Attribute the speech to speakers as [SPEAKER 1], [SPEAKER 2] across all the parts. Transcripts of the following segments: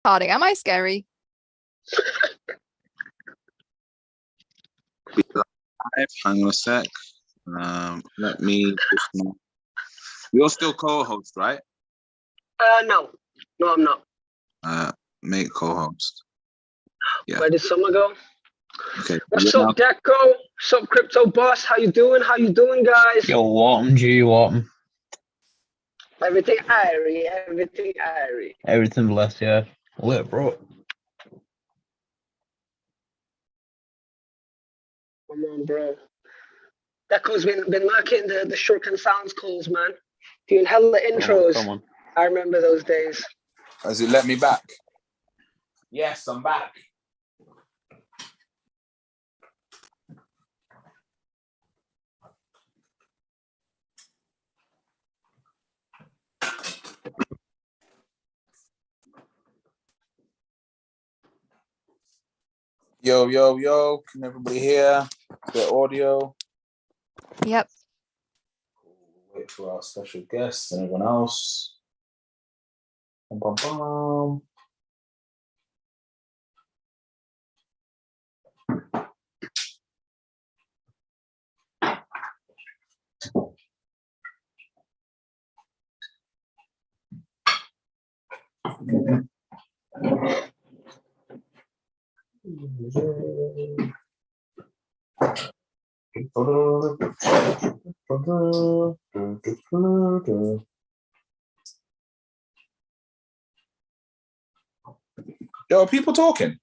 [SPEAKER 1] Harding, am I scary?
[SPEAKER 2] Hang on a sec. Let me. You're still co-host, right?
[SPEAKER 3] No, I'm not.
[SPEAKER 2] Make co-host. Yeah.
[SPEAKER 3] Where did summer go?
[SPEAKER 2] Okay.
[SPEAKER 3] What's up, Deco? What's up, Crypto Boss? How you doing? How you doing, guys?
[SPEAKER 4] Yo, Wharton, G, Wharton.
[SPEAKER 3] Everything airy, everything airy.
[SPEAKER 4] Everything blessed, yeah. Lit, bro.
[SPEAKER 3] Come on, bro. Deco's been marking the short and sounds calls, man. Doing hella intros.
[SPEAKER 4] Come on.
[SPEAKER 3] I remember those days.
[SPEAKER 2] Has it let me back? Yes, I'm back. Yo. Can everybody hear the audio?
[SPEAKER 1] Yep.
[SPEAKER 2] Wait for our special guest and everyone else. Bum, bum, bum. Yo, are people talking?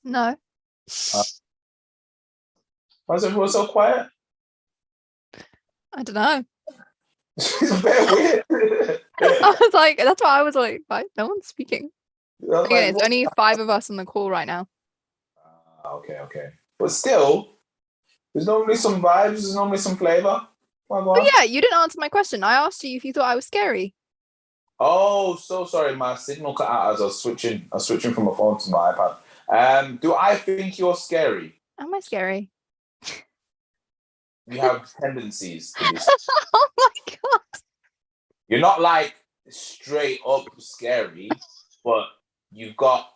[SPEAKER 1] No.
[SPEAKER 2] Why is everyone so quiet?
[SPEAKER 1] I don't know.
[SPEAKER 2] It's a bit weird.
[SPEAKER 1] I was like, that's why I was like, why? No one's speaking. Okay,
[SPEAKER 2] Like,
[SPEAKER 1] it's only 5 of us on the call right now.
[SPEAKER 2] Okay. But still, there's normally some vibes, there's normally some flavor.
[SPEAKER 1] Oh yeah, you didn't answer my question. I asked you if you thought I was scary.
[SPEAKER 2] Oh, so sorry, my signal cut out as I was switching from my phone to my iPad. Do I think you're scary?
[SPEAKER 1] Am I scary?
[SPEAKER 2] You have tendencies to be.
[SPEAKER 1] Oh my god.
[SPEAKER 2] You're not like straight up scary, but you've got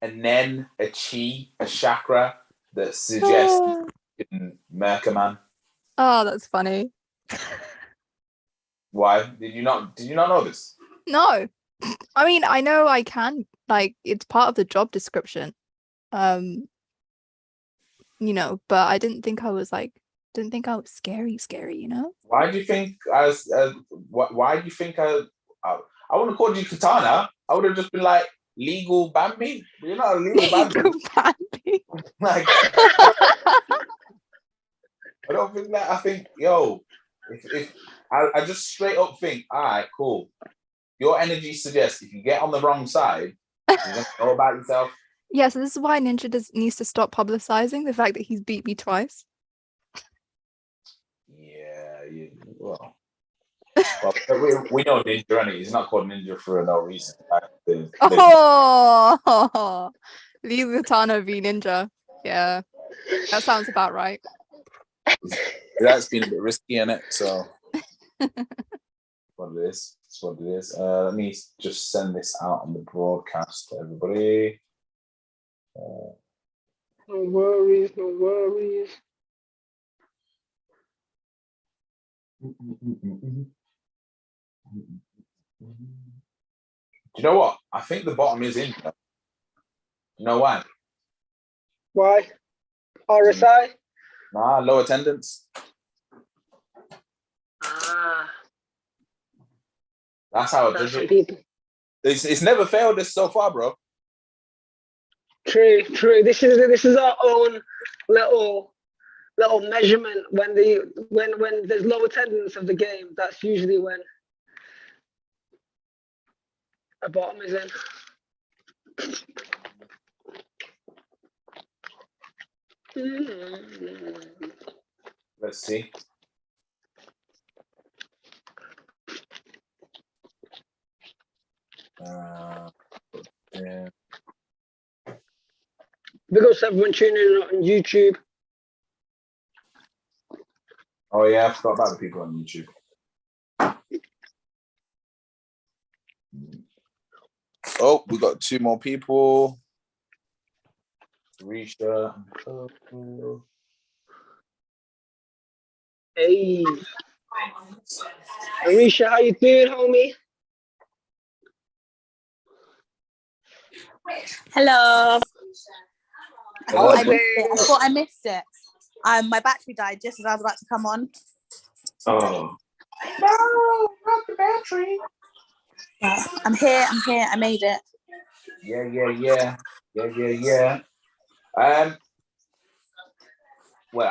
[SPEAKER 2] a nen, a chi, a chakra that suggests you can murk a man.
[SPEAKER 1] Oh, that's funny.
[SPEAKER 2] Why? Did you not know this?
[SPEAKER 1] No. I mean, I know I can, like, it's part of the job description. You know, but I didn't think I was scary, you know?
[SPEAKER 2] Why do you think why do you think I wouldn't have called you Katana? I would have just been like legal Bambi. You're not a legal Bambi.
[SPEAKER 1] Legal Bambi.
[SPEAKER 2] Like, I don't think that. I think, yo, if I just straight up think, all right, cool. Your energy suggests if you get on the wrong side, you're gonna know about yourself.
[SPEAKER 1] Yeah, so this is why Ninja needs to stop publicizing the fact that he's beat me twice.
[SPEAKER 2] Yeah, well, we know Ninja, and he's not called Ninja for no reason.
[SPEAKER 1] Oh, leave Katana v Ninja. Yeah, that sounds about right.
[SPEAKER 2] That's been a bit risky, innit? So, what it is. It's what it is. Let me just send this out on the broadcast to everybody.
[SPEAKER 3] No worries.
[SPEAKER 2] Do you know what? I think the bottom is in. You know why?
[SPEAKER 3] Why? RSI?
[SPEAKER 2] Nah, low attendance. That's how I judge it. It's never failed us so far, bro.
[SPEAKER 3] True. This is our own little measurement when there's low attendance of the game. That's usually when a bottom is in.
[SPEAKER 2] Let's see. Yeah.
[SPEAKER 3] Because everyone tuning in on YouTube.
[SPEAKER 2] Oh yeah, I forgot about the people on YouTube. Oh, we got 2 more people. Risha.
[SPEAKER 3] Hey, Arisha, how you doing, homie?
[SPEAKER 5] Hello.
[SPEAKER 2] Hello.
[SPEAKER 5] I missed it. I thought I missed it. My battery died just as I was about to come on.
[SPEAKER 2] Oh. No, not the battery.
[SPEAKER 5] I'm here. I made it.
[SPEAKER 2] Yeah. Well,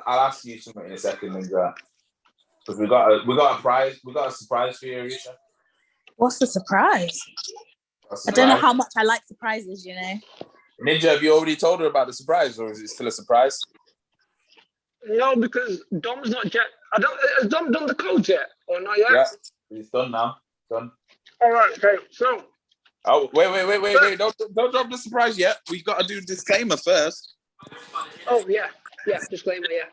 [SPEAKER 2] I'll ask you something in a second, Ninja. Because we got a prize. We got a surprise for you, Arisha.
[SPEAKER 5] What's the surprise? I don't know how much I like surprises, you know.
[SPEAKER 2] Ninja, have you already told her about the surprise, or is it still a surprise?
[SPEAKER 3] No, because Dom's not yet. Has Dom done the code yet or not yet?
[SPEAKER 2] Yeah, it's done now. Done.
[SPEAKER 3] All right. Okay. So.
[SPEAKER 2] Oh, wait! Don't drop the surprise yet. We got to do disclaimer first.
[SPEAKER 3] Oh yeah. Disclaimer. Yeah.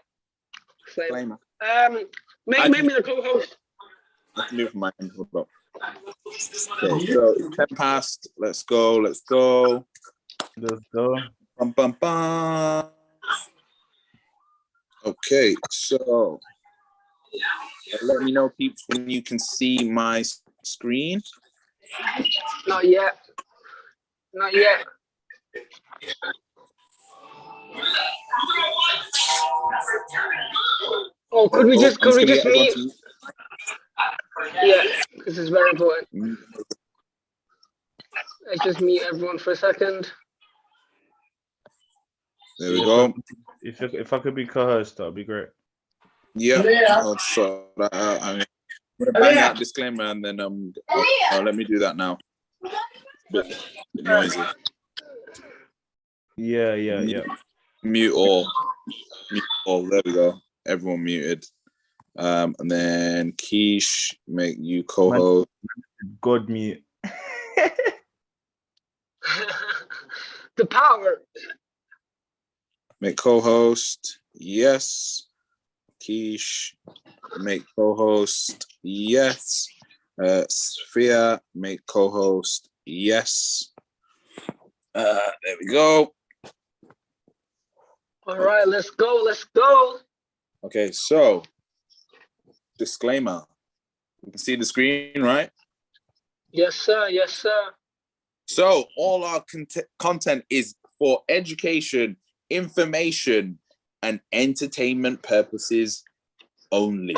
[SPEAKER 2] Disclaimer.
[SPEAKER 3] Make me the co-host.
[SPEAKER 2] I can do it from my end. Hold up. Okay, so it's 10 past. Let's go.
[SPEAKER 4] Let's go.
[SPEAKER 2] Bum, bum, bum. Okay, so let me know, peeps, when you can see my screen.
[SPEAKER 3] Not yet. Oh, could we just meet? Yeah, this is very important. Let's just meet everyone for a second.
[SPEAKER 2] There we go.
[SPEAKER 6] If I could be co-host, that'd be great.
[SPEAKER 2] Yeah. I'll sort that out. I'm gonna bang out disclaimer and then let me do that now. Bit noisy.
[SPEAKER 6] Yeah.
[SPEAKER 2] Mute all. There we go. Everyone muted. And then Keish, make you co-host.
[SPEAKER 6] God mute.
[SPEAKER 3] The power.
[SPEAKER 2] Make co-host. Yes. Keish, make co-host. Yes. Sphere, make co-host. Yes. There we go.
[SPEAKER 3] All right, let's go.
[SPEAKER 2] Okay, so disclaimer. You can see the screen, right?
[SPEAKER 3] Yes, sir.
[SPEAKER 2] So all our content is for education, information, and entertainment purposes only.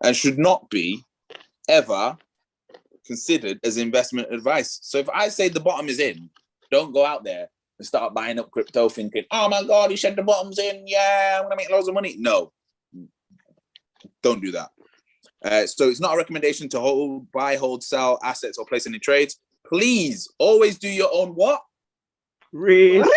[SPEAKER 2] And should not be ever considered as investment advice. So if I say the bottom is in, don't go out there and start buying up crypto thinking, oh my God, he said the bottom's in. Yeah, I'm going to make loads of money. No, don't do that. So it's not a recommendation to buy, hold, sell assets or place any trades. Please always do your own what?
[SPEAKER 3] Research.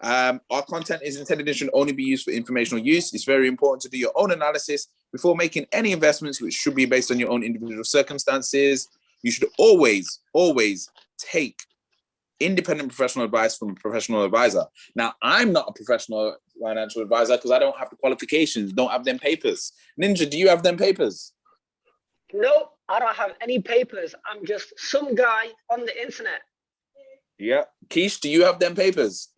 [SPEAKER 2] Our content is intended and should only be used for informational use. It's very important to do your own analysis before making any investments, which should be based on your own individual circumstances. You should always take independent professional advice from a professional advisor. Now, I'm not a professional financial advisor because I don't have the qualifications, don't have them papers. Ninja, do you have them papers?
[SPEAKER 3] Nope, I don't have any papers. I'm just some guy on the internet.
[SPEAKER 2] Yeah. Keish, do you have them papers?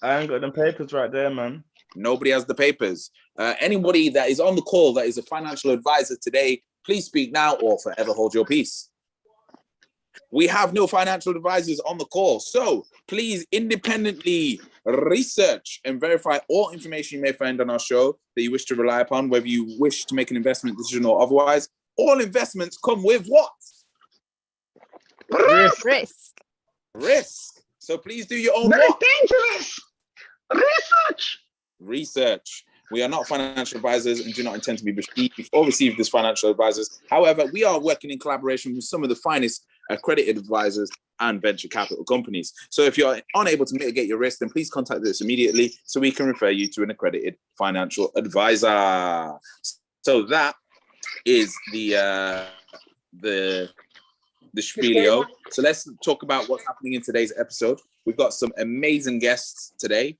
[SPEAKER 6] I ain't got them papers right there, man.
[SPEAKER 2] Nobody has the papers. Anybody that is on the call that is a financial advisor today, please speak now or forever hold your peace. We have no financial advisors on the call, so please independently research and verify all information you may find on our show that you wish to rely upon, whether you wish to make an investment decision or otherwise. All investments come with what? Risk. So please do your own
[SPEAKER 3] Very
[SPEAKER 2] what?
[SPEAKER 3] dangerous.
[SPEAKER 2] Research. We are not financial advisors and do not intend to be received or received as financial advisors. However, we are working in collaboration with some of the finest accredited advisors and venture capital companies. So if you're unable to mitigate your risk, then please contact us immediately so we can refer you to an accredited financial advisor. So that is the spielio. So let's talk about what's happening in today's episode. We've got some amazing guests today.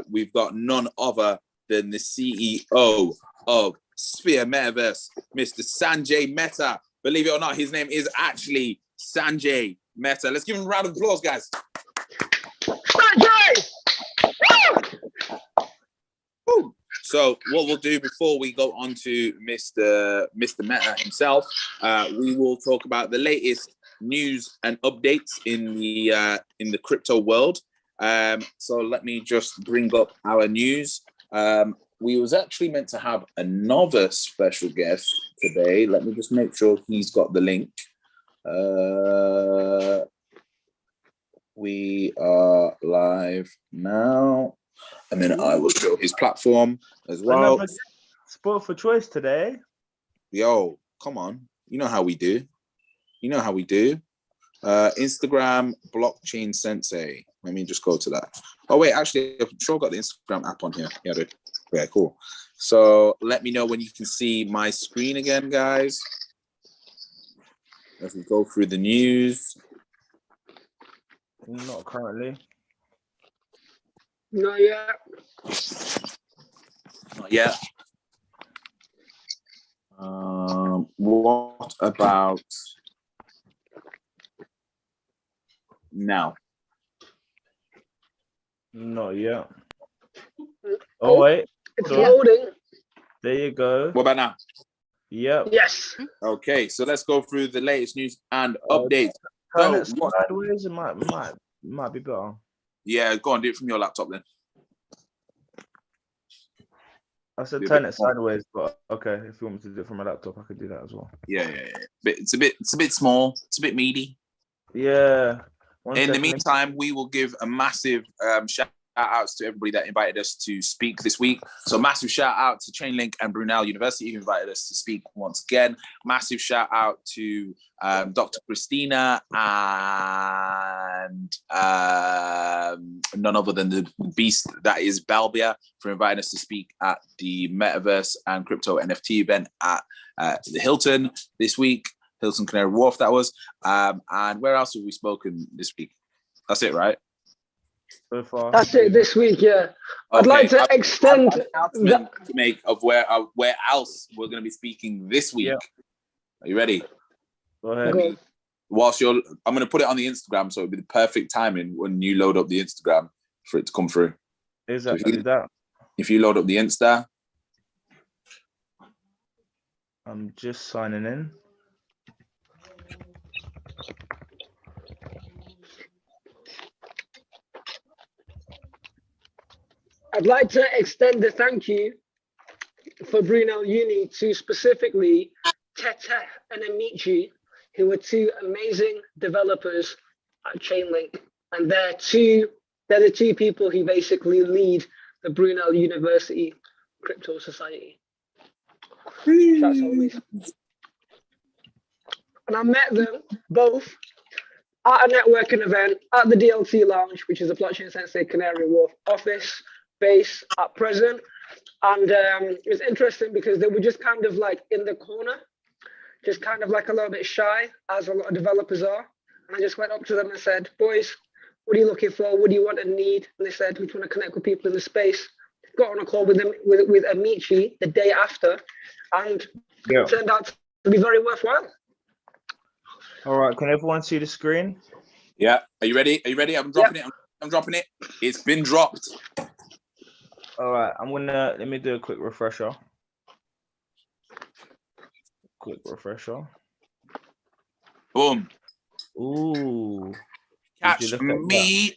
[SPEAKER 2] We've got none other than the CEO of Sphere Metaverse, Mr. Sanjay Mehta. Believe it or not, his name is actually Sanjay Mehta. Let's give him a round of applause, guys.
[SPEAKER 3] Sanjay!
[SPEAKER 2] Woo! So what we'll do before we go on to Mr. Mehta himself, we will talk about the latest news and updates in the crypto world. So let me just bring up our news. We was actually meant to have another special guest today. Let me just make sure he's got the link. We are live now. And then I will show his platform as well.
[SPEAKER 6] Another sport for choice today.
[SPEAKER 2] Yo, come on. You know how we do. Instagram, Blockchain Sensei. Let me just go to that. Oh, wait, actually, I'm sure I've got the Instagram app on here. Yeah, dude. Yeah, cool. So let me know when you can see my screen again, guys. As we go through the news.
[SPEAKER 6] Not currently.
[SPEAKER 3] Not yet.
[SPEAKER 2] Not yet. What about now?
[SPEAKER 6] Not yet. Oh, wait.
[SPEAKER 3] It's
[SPEAKER 6] Sure.
[SPEAKER 3] loading.
[SPEAKER 6] There you go.
[SPEAKER 2] What about now?
[SPEAKER 6] Yep.
[SPEAKER 3] Yes.
[SPEAKER 2] Okay, so let's go through the latest news and updates.
[SPEAKER 6] Turn it
[SPEAKER 2] So, what-
[SPEAKER 6] sideways. It might be better.
[SPEAKER 2] Yeah, go on, do it from your laptop then.
[SPEAKER 6] I said
[SPEAKER 2] Be a
[SPEAKER 6] turn
[SPEAKER 2] bit
[SPEAKER 6] it
[SPEAKER 2] small.
[SPEAKER 6] sideways, but okay. If you want me to do it from my laptop, I could do that as well.
[SPEAKER 2] Yeah. But it's a bit small. It's a bit meaty.
[SPEAKER 6] Yeah. One
[SPEAKER 2] In the
[SPEAKER 6] second.
[SPEAKER 2] meantime, we will give a massive shout outs to everybody that invited us to speak this week. So massive shout out to Chainlink and Brunel University who invited us to speak once again. Massive shout out to Dr. Christina and none other than the beast that is Balbia for inviting us to speak at the Metaverse and Crypto NFT event at the Hilton this week. Hilton Canary Wharf, that was. And where else have we spoken this week? That's it, right?
[SPEAKER 6] So far.
[SPEAKER 3] That's it this week, yeah. I'd like to extend
[SPEAKER 2] I have an announcement to make of where else we're going to be speaking this week.
[SPEAKER 6] Yeah.
[SPEAKER 2] Are you ready?
[SPEAKER 6] Go ahead.
[SPEAKER 3] Go.
[SPEAKER 2] I'm going to put it on the Instagram, so it'll be the perfect timing when you load up the Instagram for it to come through.
[SPEAKER 6] Exactly that.
[SPEAKER 2] If you load up the Insta,
[SPEAKER 6] I'm just signing in.
[SPEAKER 3] I'd like to extend a thank you for Brunel Uni to specifically Tete and Amici, who are two amazing developers at Chainlink. And they're the two people who basically lead the Brunel University Crypto Society. Shouts always. And I met them both at a networking event at the DLT Lounge, which is a Blockchain Sensei Canary Wharf office base at present. And it was interesting because they were just kind of like in the corner, just kind of like a little bit shy, as a lot of developers are. And I just went up to them and said, boys, what are you looking for? What do you want and need? And they said, we just want to connect with people in the space. Got on a call with them with Amici the day after, and it turned out to be very worthwhile.
[SPEAKER 6] All right. Can everyone see the screen?
[SPEAKER 2] yeah. Are you ready? I'm dropping it. I'm dropping it. It's been dropped.
[SPEAKER 6] All right. Let me do a quick refresher.
[SPEAKER 2] Boom.
[SPEAKER 6] Ooh.
[SPEAKER 2] Catch me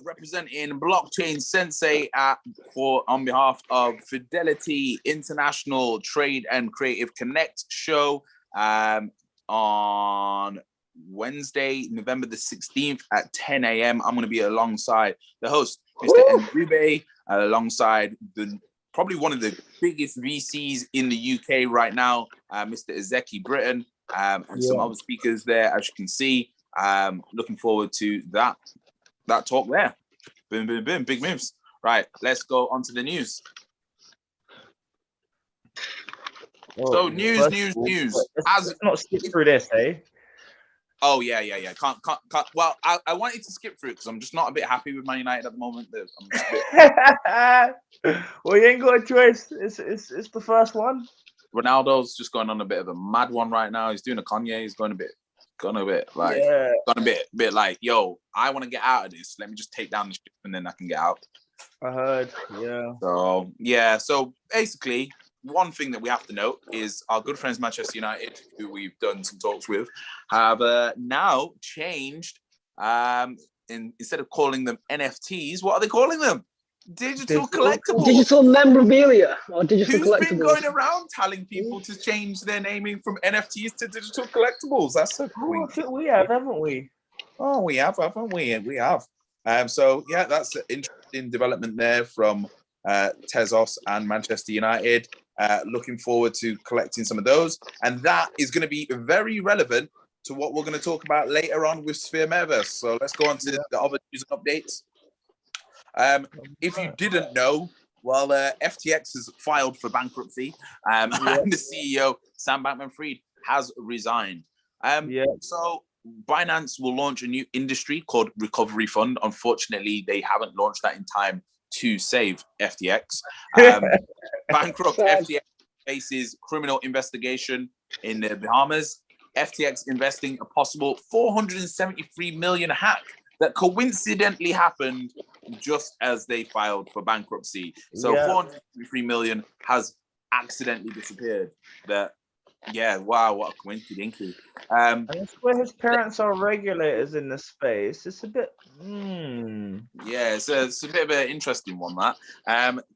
[SPEAKER 2] representing Blockchain Sensei on behalf of Fidelity International Trade and Creative Connect show on Wednesday, November the 16th at 10 a.m. I'm going to be alongside the host, Mr. Nzube, alongside probably one of the biggest VCs in the UK right now, Mr. Ezeki Britton, and some other speakers there, as you can see. Looking forward to that talk there. Boom, boom, boom, big moves. Right, let's go on to the news. So news.
[SPEAKER 6] Let's not skip through this, eh?
[SPEAKER 2] Oh yeah. Can't. Well, I wanted to skip through it because I'm just not a bit happy with Man United at the moment. I'm just a bit...
[SPEAKER 6] Well, you ain't got a choice. It's the first one.
[SPEAKER 2] Ronaldo's just going on a bit of a mad one right now. He's doing a Kanye. He's going a bit like, bit like, yo, I want to get out of this. Let me just take down the ship and then I can get out.
[SPEAKER 6] I heard, yeah.
[SPEAKER 2] So yeah, so basically, one thing that we have to note is our good friends Manchester United, who we've done some talks with, have now changed. Instead of calling them NFTs, what are they calling them? Digital collectibles.
[SPEAKER 3] Digital memorabilia or digital
[SPEAKER 2] Who's
[SPEAKER 3] collectibles.
[SPEAKER 2] been going around telling people to change their naming from NFTs to digital collectibles? That's so cool.
[SPEAKER 6] I think we have, haven't we?
[SPEAKER 2] Oh, we have, haven't we? We have. So yeah, that's an interesting development there from Tezos and Manchester United. Looking forward to collecting some of those, and that is going to be very relevant to what we're going to talk about later on with Sphere METAVERSE. So let's go on to the other news and updates. If you didn't know, well, FTX has filed for bankruptcy, and the CEO, Sam Bankman-Fried, has resigned. So Binance will launch a new industry called Recovery Fund. Unfortunately, they haven't launched that in time to save FTX. Bankrupt FTX faces criminal investigation in the Bahamas. FTX investing a possible 473 million hack that coincidentally happened just as they filed for bankruptcy. So 473 million has accidentally disappeared. Wow, what a coincidence.
[SPEAKER 6] And that's where his parents are regulators in the space. It's a bit,
[SPEAKER 2] Yeah, it's a bit of an interesting one, that.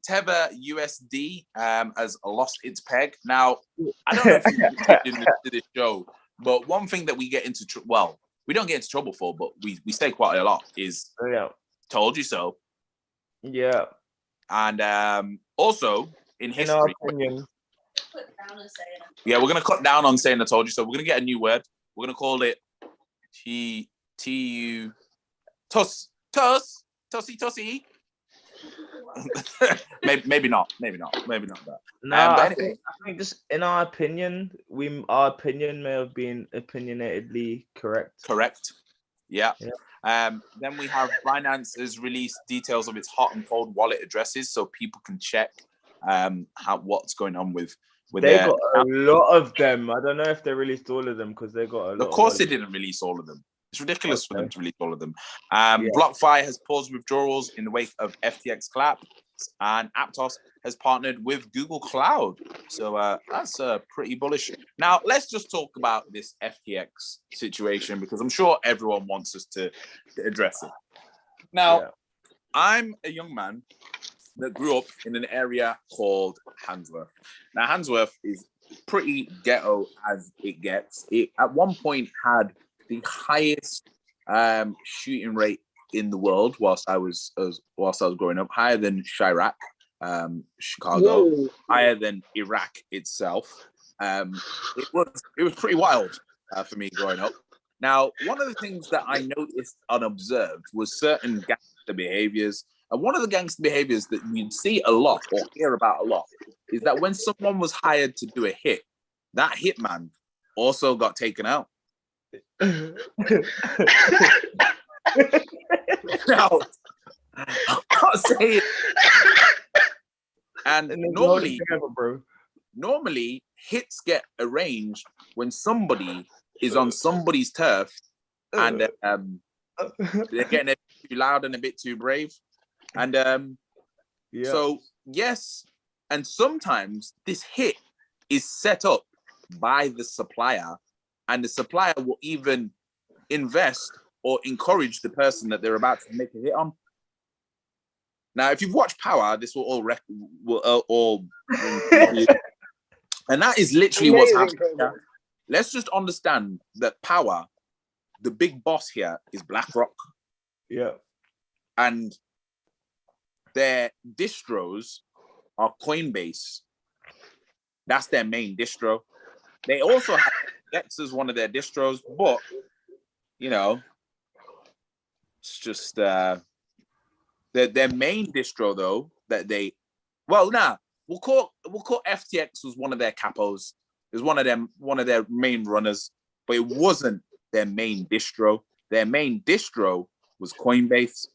[SPEAKER 2] Tether USD has lost its peg. Now, I don't know if you've been to this show, but one thing that we get into, we don't get into trouble for, but we say quite a lot is, told you so.
[SPEAKER 6] Yeah.
[SPEAKER 2] And also, in history,
[SPEAKER 6] our opinion,
[SPEAKER 2] we're going to cut down on saying I told you so. We're going to get a new word. We're going to call it Tussy. maybe not that.
[SPEAKER 6] No, I think just in our opinion, our opinion may have been opinionatedly correct.
[SPEAKER 2] Yeah. Then we have Binance has released details of its hot and cold wallet addresses, so people can check what's going on with
[SPEAKER 6] they got a lot of them. I don't know if they released all of them because they got a lot.
[SPEAKER 2] Of course, they didn't release all of them. It's ridiculous for them to release all of them. BlockFi has paused withdrawals in the wake of FTX collapse, and Aptos has partnered with Google Cloud. So that's pretty bullish. Now, let's just talk about this FTX situation because I'm sure everyone wants us to address it. Now, I'm a young man that grew up in an area called Handsworth. Now, Handsworth is pretty ghetto as it gets. It at one point had the highest shooting rate in the world whilst I was growing up, higher than Chirac, Chicago, higher than Iraq itself. It was pretty wild for me growing up. Now, one of the things that I noticed unobserved was certain gangster behaviors. And one of the gangster behaviors that you'd see a lot or hear about a lot is that when someone was hired to do a hit, that hitman also got taken out. Now, I'm not saying. And normally hits get arranged when somebody is on somebody's turf and they're getting a bit too loud and a bit too brave. And so, yes, and sometimes this hit is set up by the supplier, and the supplier will even invest or encourage the person that they're about to make a hit on. Now, if you've watched Power, this will all and that is literally what's happening. Yeah? Let's just understand that Power, the big boss here, is BlackRock.
[SPEAKER 6] Yeah.
[SPEAKER 2] And their distros are Coinbase. That's their main distro. They also have FTX as one of their distros, but it's just their main distro though we'll call FTX was one of their capos. It was one of their main runners, but it wasn't their main distro. Their main distro was Coinbase.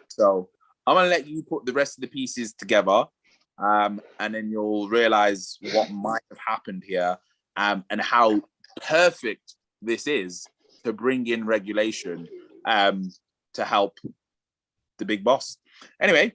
[SPEAKER 2] So I'm gonna let you put the rest of the pieces together and then you'll realize what might have happened here, and how perfect this is to bring in regulation to help the big boss. Anyway,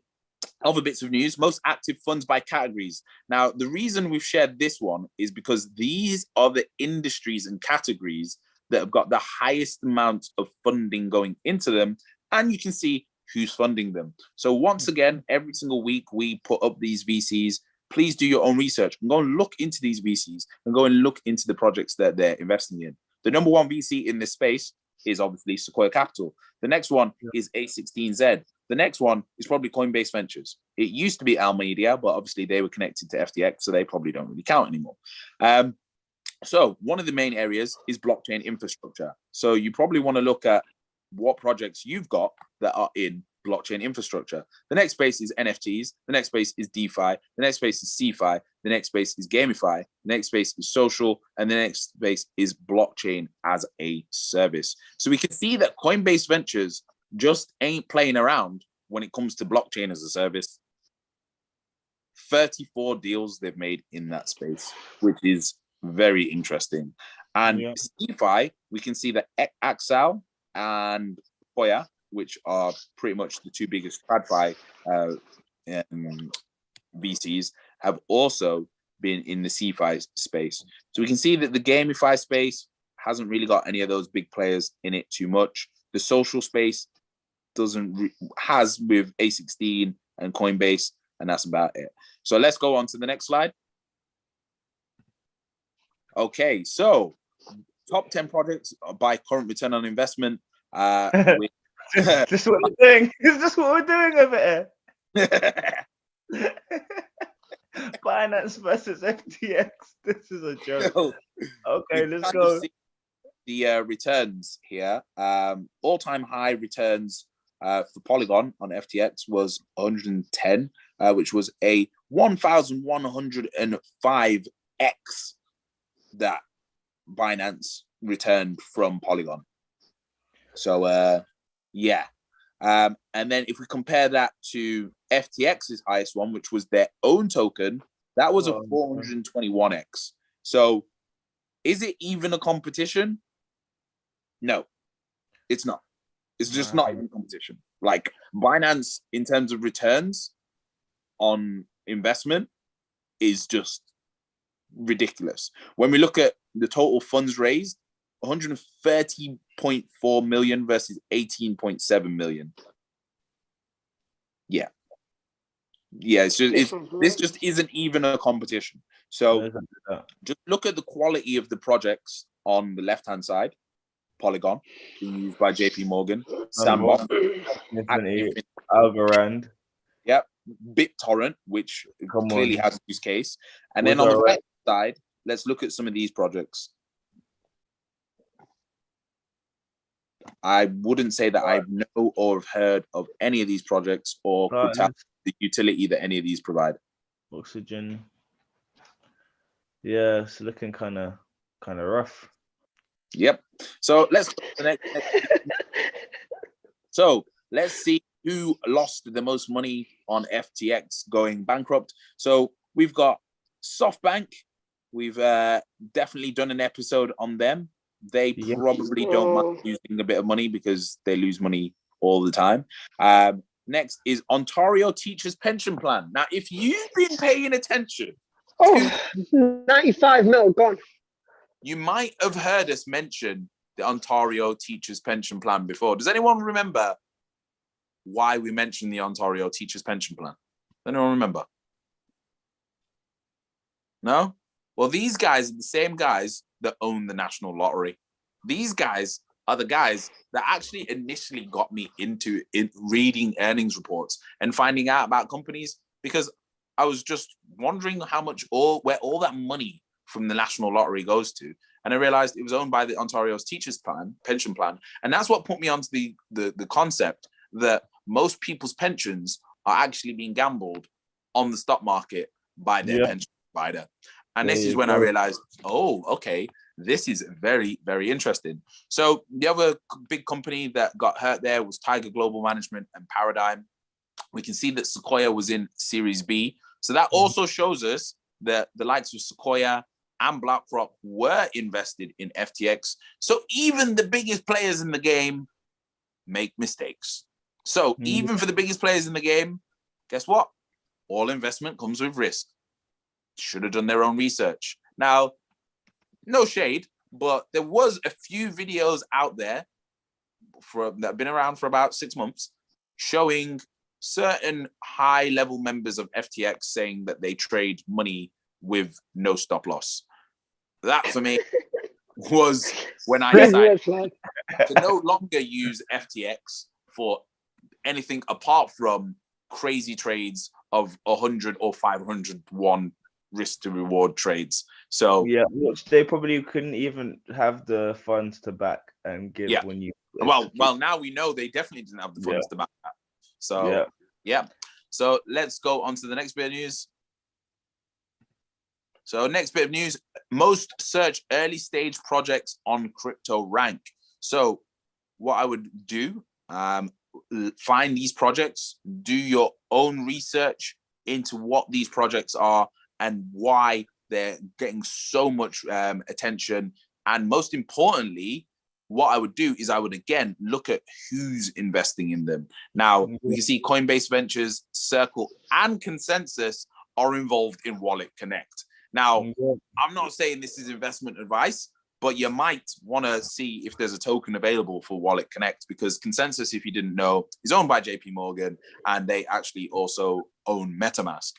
[SPEAKER 2] other bits of news: most active funds by categories. Now, the reason we've shared this one is because these are the industries and categories that have got the highest amount of funding going into them, and you can see who's funding them. So once again, every single week we put up these VCs. Please do your own research and go and look into these VCs and go and look into the projects that they're investing in. The number one VC in this space is obviously Sequoia Capital. The next one is A16Z. The next one is probably Coinbase Ventures. It used to be Almedia, but obviously they were connected to FTX, so they probably don't really count anymore. So one of the main areas is blockchain infrastructure. So you probably want to look at what projects you've got that are in blockchain infrastructure. The next space is NFTs. The next space is DeFi. The next space is CeFi. The next space is gamify. The next space is social. And the next space is blockchain as a service. So we can see that Coinbase Ventures just ain't playing around when it comes to blockchain as a service. 34 deals they've made in that space, which is very interesting. And CeFi, we can see that Axel and Hoya, which are pretty much the two biggest TradFi VCs, have also been in the CeFi space. So we can see that the gamify space hasn't really got any of those big players in it too much. The social space has with A16 and Coinbase, and that's about it. So let's go on to the next slide. Okay, so top 10 projects by current return on investment.
[SPEAKER 6] This is what we're doing. Is this what we're doing over here? Binance versus FTX. This is a joke. Okay, let's go.
[SPEAKER 2] The returns here. All-time high returns for Polygon on FTX was 110, which was a 1,105x that Binance returned from Polygon. So, yeah. And then if we compare that to FTX's highest one, which was their own token, that was a 421x. So is it even a competition? No, it's not. It's just not even a competition. Like Binance, in terms of returns on investment, is just ridiculous. When we look at the total funds raised, 130.4 million versus 18.7 million. Yeah, it's just this just isn't even a competition. So just look at the quality of the projects on the left-hand side. Polygon, being used by JP Morgan, Sandbox,
[SPEAKER 6] Algorand.
[SPEAKER 2] Yep, BitTorrent, which clearly has a use case. And then on the right side, let's look at some of these projects. I wouldn't say that I know or have heard of any of these projects or could tell the utility that any of these provide.
[SPEAKER 6] Oxygen. Yeah, it's looking kind of rough.
[SPEAKER 2] Yep. So let's go to the next. So let's see who lost the most money on FTX going bankrupt. So we've got SoftBank. We've definitely done an episode on them. They probably don't mind losing a bit of money because they lose money all the time. Next is Ontario Teachers Pension Plan. Now, if you've been paying attention,
[SPEAKER 3] 95 mil gone.
[SPEAKER 2] You might have heard us mention the Ontario Teachers Pension Plan before. Does anyone remember why we mentioned the Ontario Teachers Pension Plan? Anyone remember? No? Well, these guys are the same guys that own the National Lottery. These guys are the guys that actually initially got me into reading earnings reports and finding out about companies, because I was just wondering where all that money from the National Lottery goes to. And I realized it was owned by the Ontario's Teachers Pension Plan. And that's what put me onto the concept that most people's pensions are actually being gambled on the stock market by their pension provider. And this is when I realized, oh, okay, this is very, very interesting. So the other big company that got hurt there was Tiger Global Management and Paradigm. We can see that Sequoia was in Series B. So that also shows us that the likes of Sequoia and BlackRock were invested in FTX. So even the biggest players in the game make mistakes. So even for the biggest players in the game, guess what? All investment comes with risk. Should have done their own research. Now, no shade, but there was a few videos out there that have been around for about 6 months showing certain high-level members of FTX saying that they trade money with no stop loss. That, for me, was when I decided to no longer use FTX for anything apart from crazy trades of 100 or 501 risk to reward trades. So
[SPEAKER 6] yeah, which they probably couldn't even have the funds to back and give when you.
[SPEAKER 2] Well, now we know they definitely didn't have the funds to back that. So So let's go on to the next bit of news. So next bit of news: most search early stage projects on Crypto Rank. So what I would do, find these projects, do your own research into what these projects are and why they're getting so much attention. And most importantly, what I would do is I would, again, look at who's investing in them. Now, we can see Coinbase Ventures, Circle, and Consensus are involved in Wallet Connect. Now, I'm not saying this is investment advice, but you might want to see if there's a token available for Wallet Connect, because Consensus, if you didn't know, is owned by JP Morgan, and they actually also own MetaMask.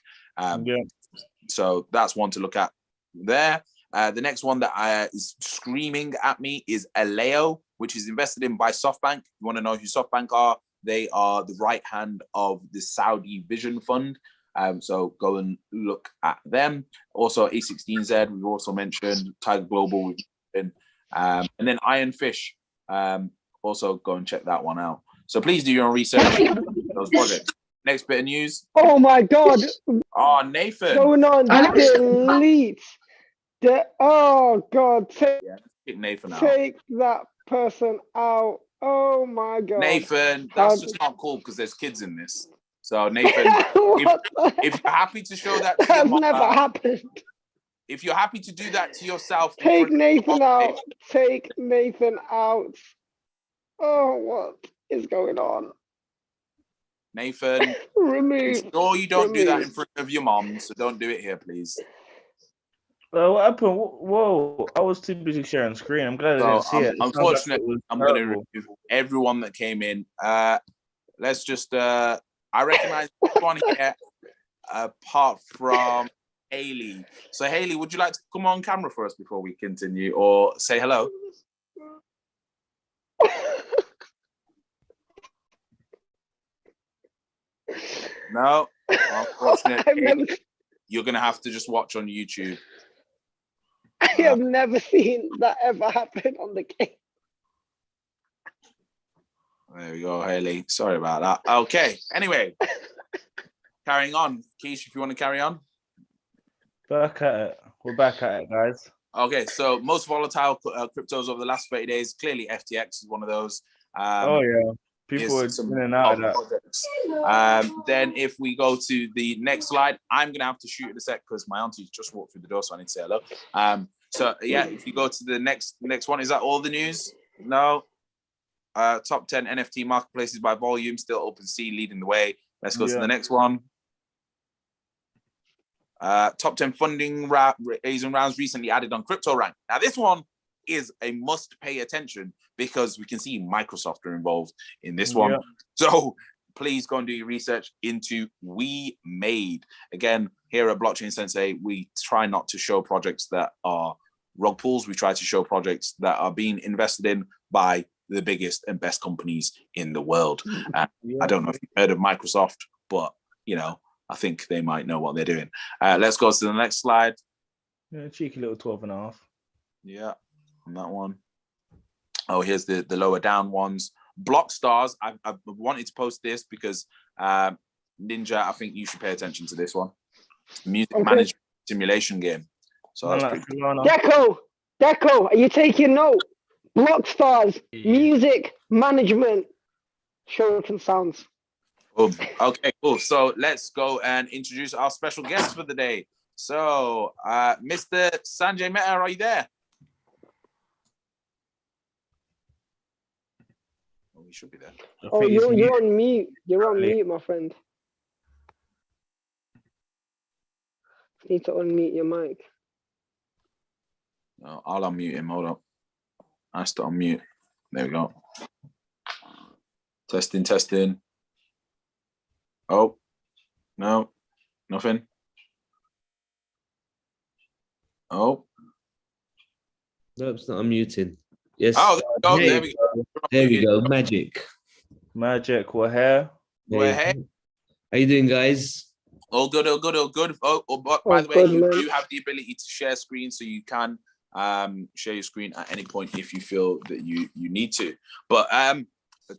[SPEAKER 2] So that's one to look at there. The next one that is screaming at me is Aleo, which is invested in by SoftBank. If you want to know who SoftBank are, they are the right hand of the Saudi Vision Fund. So go and look at them. Also, A16Z, we've also mentioned Tiger Global, and then Iron Fish. Also go and check that one out. So please do your own research on those projects. Next bit of news.
[SPEAKER 3] Oh my God.
[SPEAKER 2] Oh, Nathan.
[SPEAKER 3] Going on, delete. Oh God,
[SPEAKER 2] Kick Nathan out.
[SPEAKER 3] Take that person out. Oh my God.
[SPEAKER 2] Nathan, that's just not cool because there's kids in this. So Nathan, if you're happy to show that to your mom,
[SPEAKER 3] never happened.
[SPEAKER 2] If you're happy to do that to yourself,
[SPEAKER 3] take Nathan out. Take Nathan out. Oh, what is going on?
[SPEAKER 2] Nathan,
[SPEAKER 3] remove.
[SPEAKER 2] Sure, you don't do that in front of your mom, so don't do it here, please.
[SPEAKER 6] What happened? Whoa, I was too busy sharing screen. I'm glad I didn't see it.
[SPEAKER 2] Unfortunately, I'm going to remove everyone that came in. Let's just, I recognize everyone here apart from Haley. So, Haley, would you like to come on camera for us before we continue, or say hello? No, unfortunately, you're going to have to just watch on YouTube.
[SPEAKER 3] I have never seen that ever happen on the game.
[SPEAKER 2] There we go, Haley. Sorry about that. Okay, anyway, carrying on. Keish, if you want to carry on.
[SPEAKER 6] Back at it. We're back at it, guys.
[SPEAKER 2] Okay, so most volatile cryptos over the last 30 days. Clearly, FTX is one of those.
[SPEAKER 6] Oh, yeah. People are in and out of
[SPEAKER 2] that. Then if we go to the next slide, I'm going to have to shoot in a sec because my auntie just walked through the door, so I need to say hello. So, yeah, if you go to the next one, is that all the news? No. Top 10 NFT marketplaces by volume, still OpenSea leading the way. Let's go to the next one. Top 10 funding raising rounds recently added on CryptoRank. Now, this one is a must pay attention because we can see Microsoft are involved in this one. So please go and do your research into We Made. Again, here at Blockchain Sensei, we try not to show projects that are rug pulls. We try to show projects that are being invested in by the biggest and best companies in the world. I don't know if you've heard of Microsoft, but, you know, I think they might know what they're doing. Let's go to the next slide.
[SPEAKER 6] Yeah, cheeky little 12.5.
[SPEAKER 2] Yeah, on that one. Oh, here's the lower down ones. Blockstars. I've wanted to post this because Ninja, I think you should pay attention to this one. Music management simulation game. So that's pretty cool.
[SPEAKER 3] Deco, are you taking note? Blockstars, music management. Shuriken sounds.
[SPEAKER 2] Boom. Okay, cool. So let's go and introduce our special guest for the day. So, Mr. Sanjay Mehta, are you there? Oh, he should be there.
[SPEAKER 3] Oh, you're on mute. You're on mute, my friend. You need to unmute your mic.
[SPEAKER 2] No, I'll unmute him. Hold up. I have to unmute. There we go. Testing, testing. Oh, no, nothing. Oh.
[SPEAKER 7] No, it's not unmuting. Yes.
[SPEAKER 2] Oh, there we go.
[SPEAKER 7] Hey,
[SPEAKER 2] There we go.
[SPEAKER 7] there we go. Magic.
[SPEAKER 6] Magic, we're here.
[SPEAKER 2] We're here.
[SPEAKER 7] How you doing, guys?
[SPEAKER 2] All good, all good, all good. By the way,
[SPEAKER 3] good,
[SPEAKER 2] you
[SPEAKER 3] man.
[SPEAKER 2] do have the ability to share screen, so you can share your screen at any point if you feel that you need to. But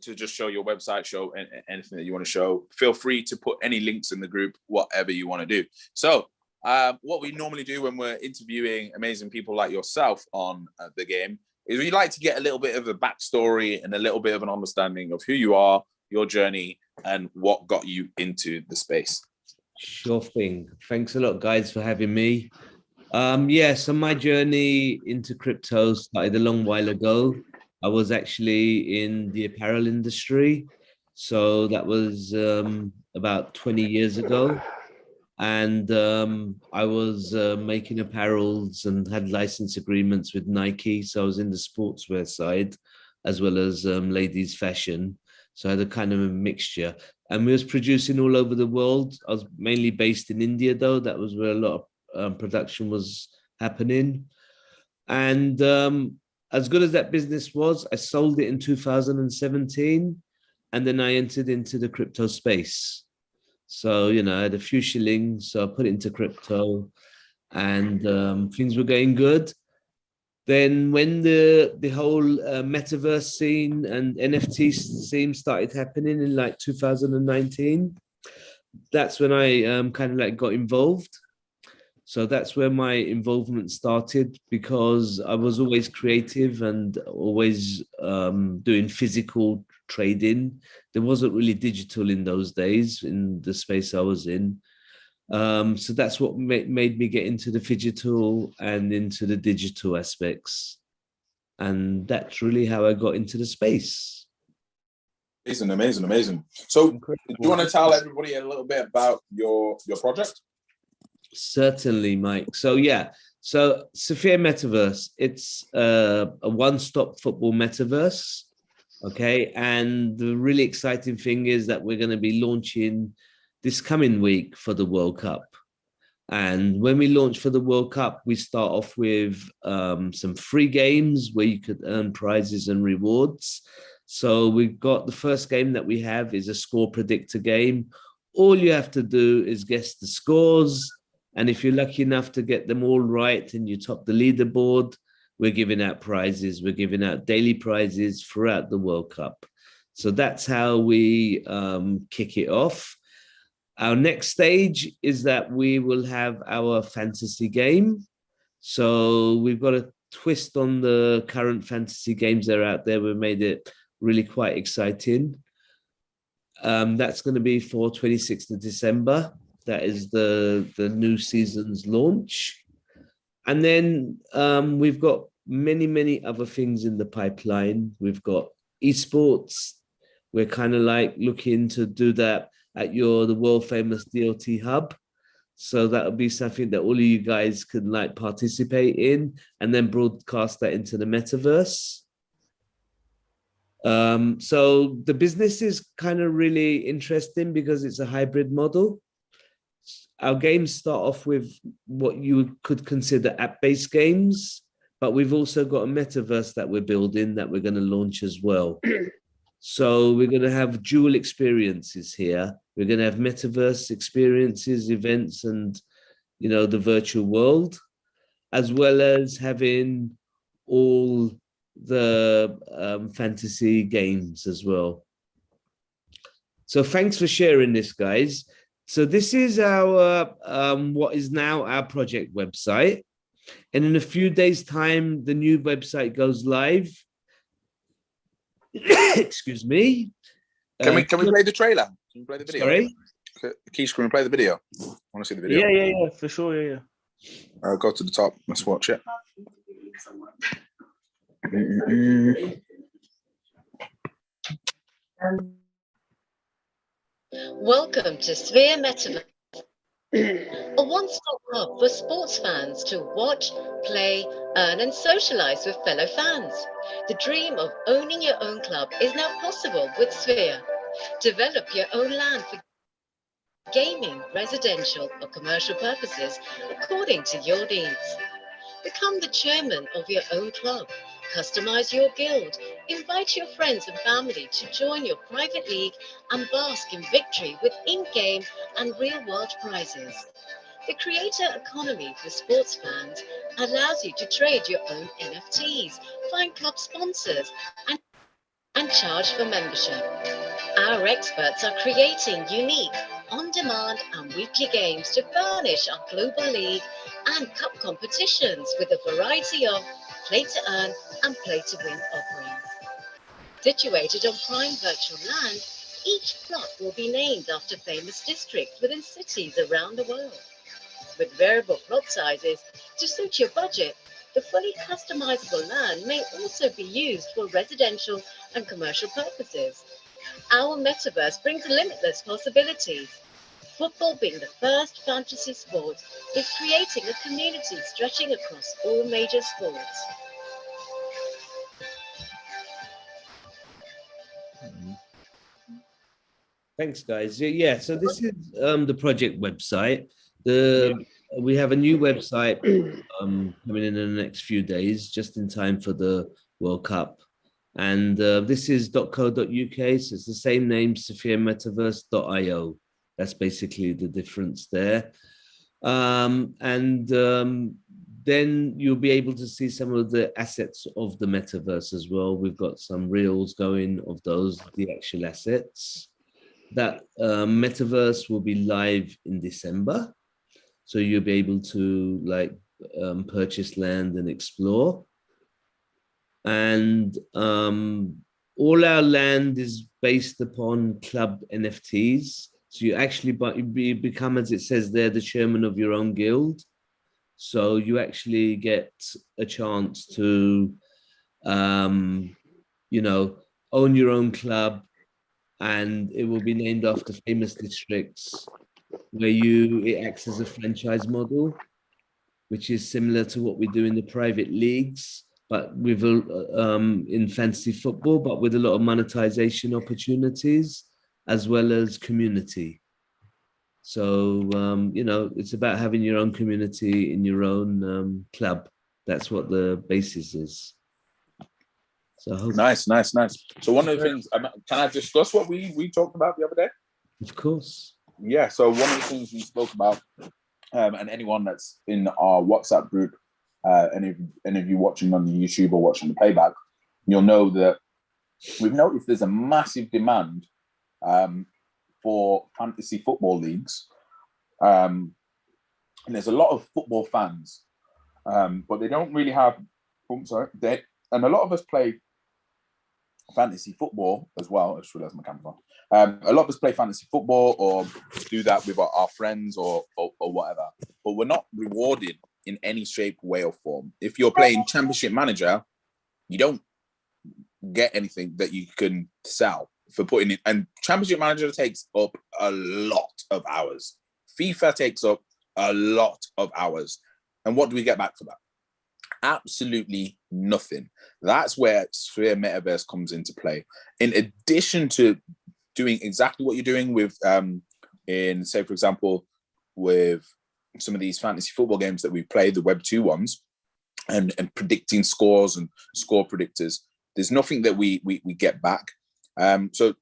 [SPEAKER 2] to just show your website, show anything that you want to show, feel free to put any links in the group, whatever you want to do. So what we normally do when we're interviewing amazing people like yourself on the game is we like to get a little bit of a backstory and a little bit of an understanding of who you are, your journey, and what got you into the space.
[SPEAKER 7] Sure thing. Thanks a lot, guys, for having me. Yeah, so my journey into crypto started a long while ago. I was actually in the apparel industry. So that was about 20 years ago. And I was making apparels and had license agreements with Nike. So I was in the sportswear side as well as ladies fashion. So I had a kind of a mixture. And we was producing all over the world. I was mainly based in India, though. That was where a lot of production was happening. And as good as that business was, I sold it in 2017. And then I entered into the crypto space. So, you know, I had a few shillings, so I put it into crypto and things were going good. Then when the whole metaverse scene and NFT scene started happening in like 2019, that's when I kind of like got involved. So that's where my involvement started, because I was always creative and always doing physical trading. There wasn't really digital in those days in the space I was in. So that's what made me get into the phygital and into the digital aspects. And that's really how I got into the space.
[SPEAKER 2] Amazing, amazing, amazing. So do you want to tell everybody a little bit about your project?
[SPEAKER 7] Certainly, Mike. So yeah, so Sophia Metaverse, it's a one-stop football metaverse. Okay, and the really exciting thing is that we're going to be launching this coming week for the World Cup. And when we launch for the World Cup, we start off with some free games where you could earn prizes and rewards. So we've got the first game that we have is a score predictor game. All you have to do is guess the scores. And if you're lucky enough to get them all right and you top the leaderboard, we're giving out prizes. We're giving out daily prizes throughout the World Cup. So that's how we kick it off. Our next stage is that we will have our fantasy game. So we've got a twist on the current fantasy games that are out there. We've made it really quite exciting. That's going to be for 26th of December. That is the new season's launch. And then we've got many other things in the pipeline. We've got esports. We're kind of like looking to do that at the world famous DOT hub. So that would be something that all of you guys could like participate in and then broadcast that into the metaverse. So the business is kind of really interesting because it's a hybrid model. Our games start off with what you could consider app-based games, but we've also got a metaverse that we're building that we're going to launch as well. So we're going to have dual experiences here. We're going to have metaverse experiences, events, and, you know, the virtual world, as well as having all the fantasy games as well. So thanks for sharing this, guys. So this is our what is now our project website. And in a few days' time, the new website goes live. Excuse me.
[SPEAKER 2] Can we play the trailer? Can you play the video?
[SPEAKER 7] Sorry?
[SPEAKER 2] Keish, can we play the video? I want to see the video.
[SPEAKER 6] Yeah, for sure. Yeah.
[SPEAKER 2] Go to the top. Let's watch it.
[SPEAKER 8] Welcome to Sphere Metaverse, a one-stop hub for sports fans to watch, play, earn and socialize with fellow fans. The dream of owning your own club is now possible with Sphere. Develop your own land for gaming, residential or commercial purposes according to your needs. Become the chairman of your own club. Customize your guild. Invite your friends and family to join your private league and bask in victory with in-game and real-world prizes. The creator economy for sports fans allows you to trade your own NFTs, find club sponsors, and charge for membership. Our experts are creating unique, on-demand and weekly games to furnish our global league and cup competitions with a variety of play-to-earn and play-to-win offerings. Situated on prime virtual land, each club will be named after famous districts within cities around the world. With variable plot sizes to suit your budget, the fully customizable land may also be used for residential and commercial purposes. Our metaverse brings limitless possibilities. Football being the first fantasy sport is creating a community stretching across all major sports.
[SPEAKER 7] Thanks, guys. Yeah, so this is the project website. We have a new website coming in the next few days, just in time for the World Cup. And this is .co.uk, so it's the same name, spheremetaverse.io. That's basically the difference there. Then you'll be able to see some of the assets of the metaverse as well. We've got some reels going of those, the actual assets. That metaverse will be live in December. So you'll be able to purchase land and explore. And all our land is based upon club NFTs. So you actually become, as it says there, the chairman of your own guild. So you actually get a chance to, own your own club, and it will be named after famous districts where it acts as a franchise model, which is similar to what we do in the private leagues, but with in fantasy football, but with a lot of monetization opportunities as well as community. So, it's about having your own community in your own club. That's what the basis is. So
[SPEAKER 2] nice. So one of the things, can I discuss what we talked about the other day?
[SPEAKER 7] Of course.
[SPEAKER 2] Yeah, so one of the things we spoke about, and anyone that's in our WhatsApp group, any of you watching on the YouTube or watching the playback, you'll know that we've noticed there's a massive demand for fantasy football leagues. And there's a lot of football fans, but they don't really have, and a lot of us play fantasy football as well. I just realized my camera's on. A lot of us play fantasy football or do that with our friends or whatever, but we're not rewarded in any shape, way, or form. If you're playing Championship Manager, you don't get anything that you can sell for putting in. And Championship Manager takes up a lot of hours. FIFA takes up a lot of hours. And what do we get back for that? Absolutely nothing. That's where Sphere Metaverse comes into play. In addition to doing exactly what you're doing with, in, say, for example, with some of these fantasy football games that we play, the Web 2 ones, and predicting scores and score predictors, there's nothing that we get back. So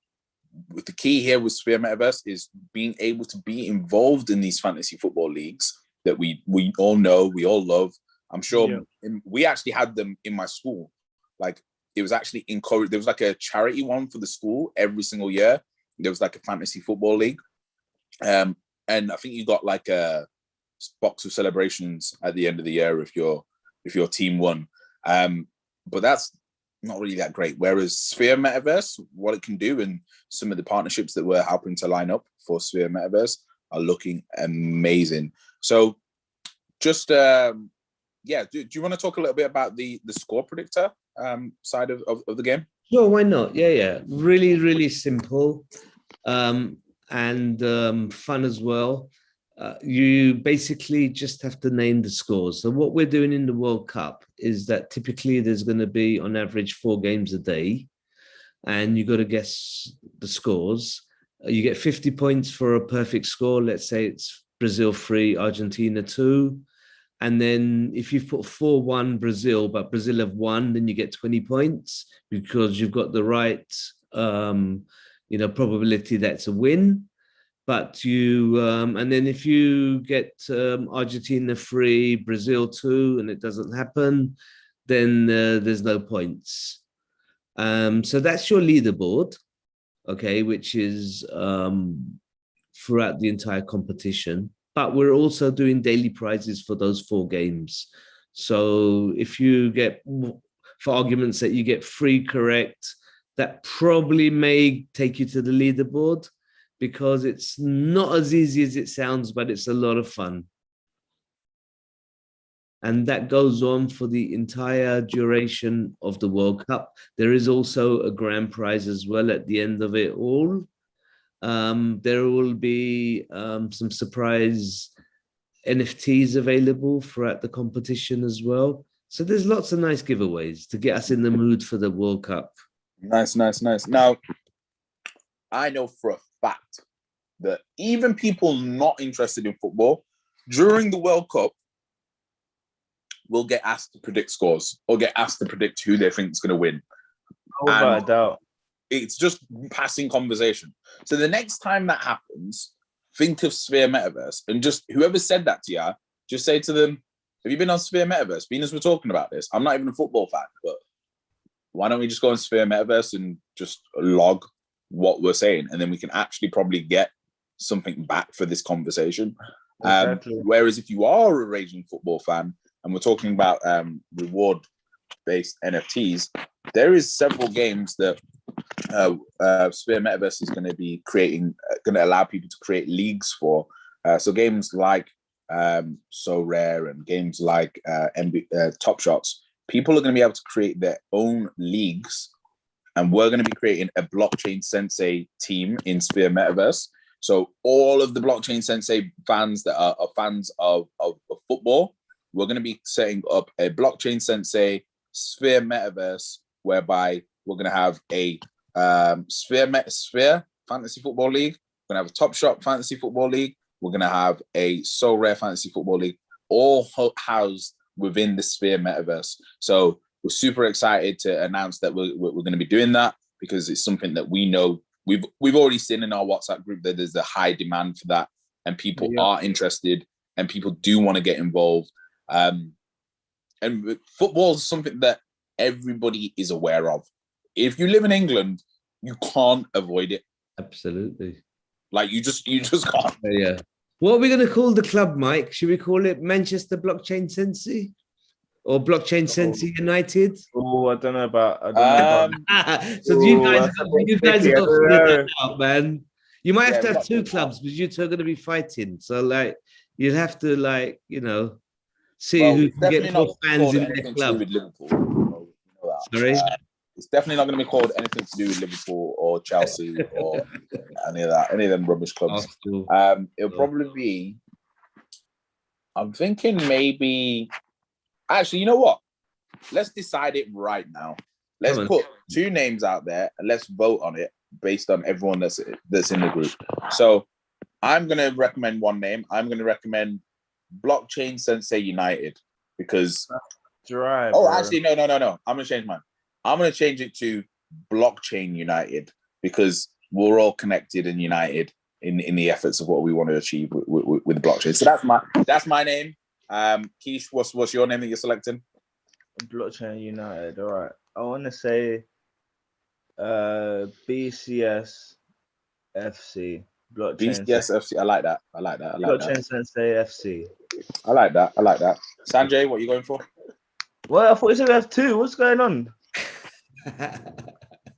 [SPEAKER 2] the key here with Sphere Metaverse is being able to be involved in these fantasy football leagues that we all know, we all love. I'm sure we actually had them in my school. Like, it was actually encouraged. There was like a charity one for the school every single year. There was like a fantasy football league. And I think you got like a box of celebrations at the end of the year if your team won. But that's not really that great. Whereas Sphere Metaverse, what it can do, and some of the partnerships that we're helping to line up for Sphere Metaverse are looking amazing. So just do you want to talk a little bit about the score predictor side of the game?
[SPEAKER 7] Sure, why not? Yeah. Really, really simple and fun as well. You basically just have to name the scores. So what we're doing in the World Cup is that typically there's going to be on average 4 games a day, and you got to guess the scores. You get 50 points for a perfect score. Let's say it's Brazil 3, Argentina 2. And then if you've put 4-1 Brazil, but Brazil have won, then you get 20 points because you've got the right, probability that's a win. But and then if you get Argentina 3, Brazil 2, and it doesn't happen, then there's no points. So that's your leaderboard, okay, which is throughout the entire competition. But we're also doing daily prizes for those 4 games. So if you get, for argument's sake, you get 3 correct, that probably may take you to the leaderboard, because it's not as easy as it sounds, but it's a lot of fun. And that goes on for the entire duration of the World Cup. There is also a grand prize as well at the end of it all. There will be some surprise NFTs available throughout the competition as well. So there's lots of nice giveaways to get us in the mood for the World Cup.
[SPEAKER 2] Nice. Now, I know for a fact that even people not interested in football, during the World Cup, will get asked to predict scores or get asked to predict who they think is going to win.
[SPEAKER 6] Without a doubt.
[SPEAKER 2] It's just passing conversation. So the next time that happens, think of Sphere Metaverse, and just whoever said that to you, just say to them, have you been on Sphere Metaverse? Being as we're talking about this, I'm not even a football fan, but why don't we just go on Sphere Metaverse and just log what we're saying, and then we can actually probably get something back for this conversation. Exactly. Whereas if you are a raging football fan, and we're talking about reward-based NFTs, there is several games that Sphere Metaverse is going to be creating, going to allow people to create leagues for. So games like So Rare and games like Top Shots, people are going to be able to create their own leagues, and we're going to be creating a Blockchain Sensei team in Sphere Metaverse. So all of the Blockchain Sensei fans that are fans of football, we're going to be setting up a Blockchain Sensei Sphere Metaverse, whereby we're going to have a Sphere Fantasy Football League. We're going to have a Top Shot Fantasy Football League. We're going to have a So Rare Fantasy Football League, all housed within the Sphere Metaverse. So we're super excited to announce that we're going to be doing that, because it's something that we know we've already seen in our WhatsApp group that there's a high demand for that, and people are interested, and people do want to get involved. And football is something that everybody is aware of. If you live in England, you can't avoid it.
[SPEAKER 7] Absolutely.
[SPEAKER 2] Like you just can't.
[SPEAKER 7] Yeah. What are we going to call the club, Mike? Should we call it Manchester Blockchain Sensei or Blockchain Sensei United?
[SPEAKER 6] Oh, I don't know about.
[SPEAKER 7] So you guys have got to figure that out, man. You might have to have 2 clubs, because you 2 are going to be fighting. So like, you'd have to see who can get more fans in their club. Sorry.
[SPEAKER 2] It's definitely not going to be called anything to do with Liverpool or Chelsea or any of them rubbish clubs. It'll probably be, I'm thinking maybe, actually, you know what? Let's decide it right now. Let's put 2 names out there and let's vote on it based on everyone that's in the group. So I'm going to recommend one name. I'm going to recommend Blockchain Sensei United, because... actually, no. I'm going to change mine. I'm going to change it to Blockchain United, because we're all connected and united in the efforts of what we want to achieve with blockchain. So that's my name. Keish, what's your name that you're selecting?
[SPEAKER 6] Blockchain United. All right. I want to say BCS FC.
[SPEAKER 2] BCS FC. I like that.
[SPEAKER 6] Blockchain Sensei FC.
[SPEAKER 2] I like that. Sanjay, what are you going for?
[SPEAKER 6] Well, I thought you said we have 2. What's going on?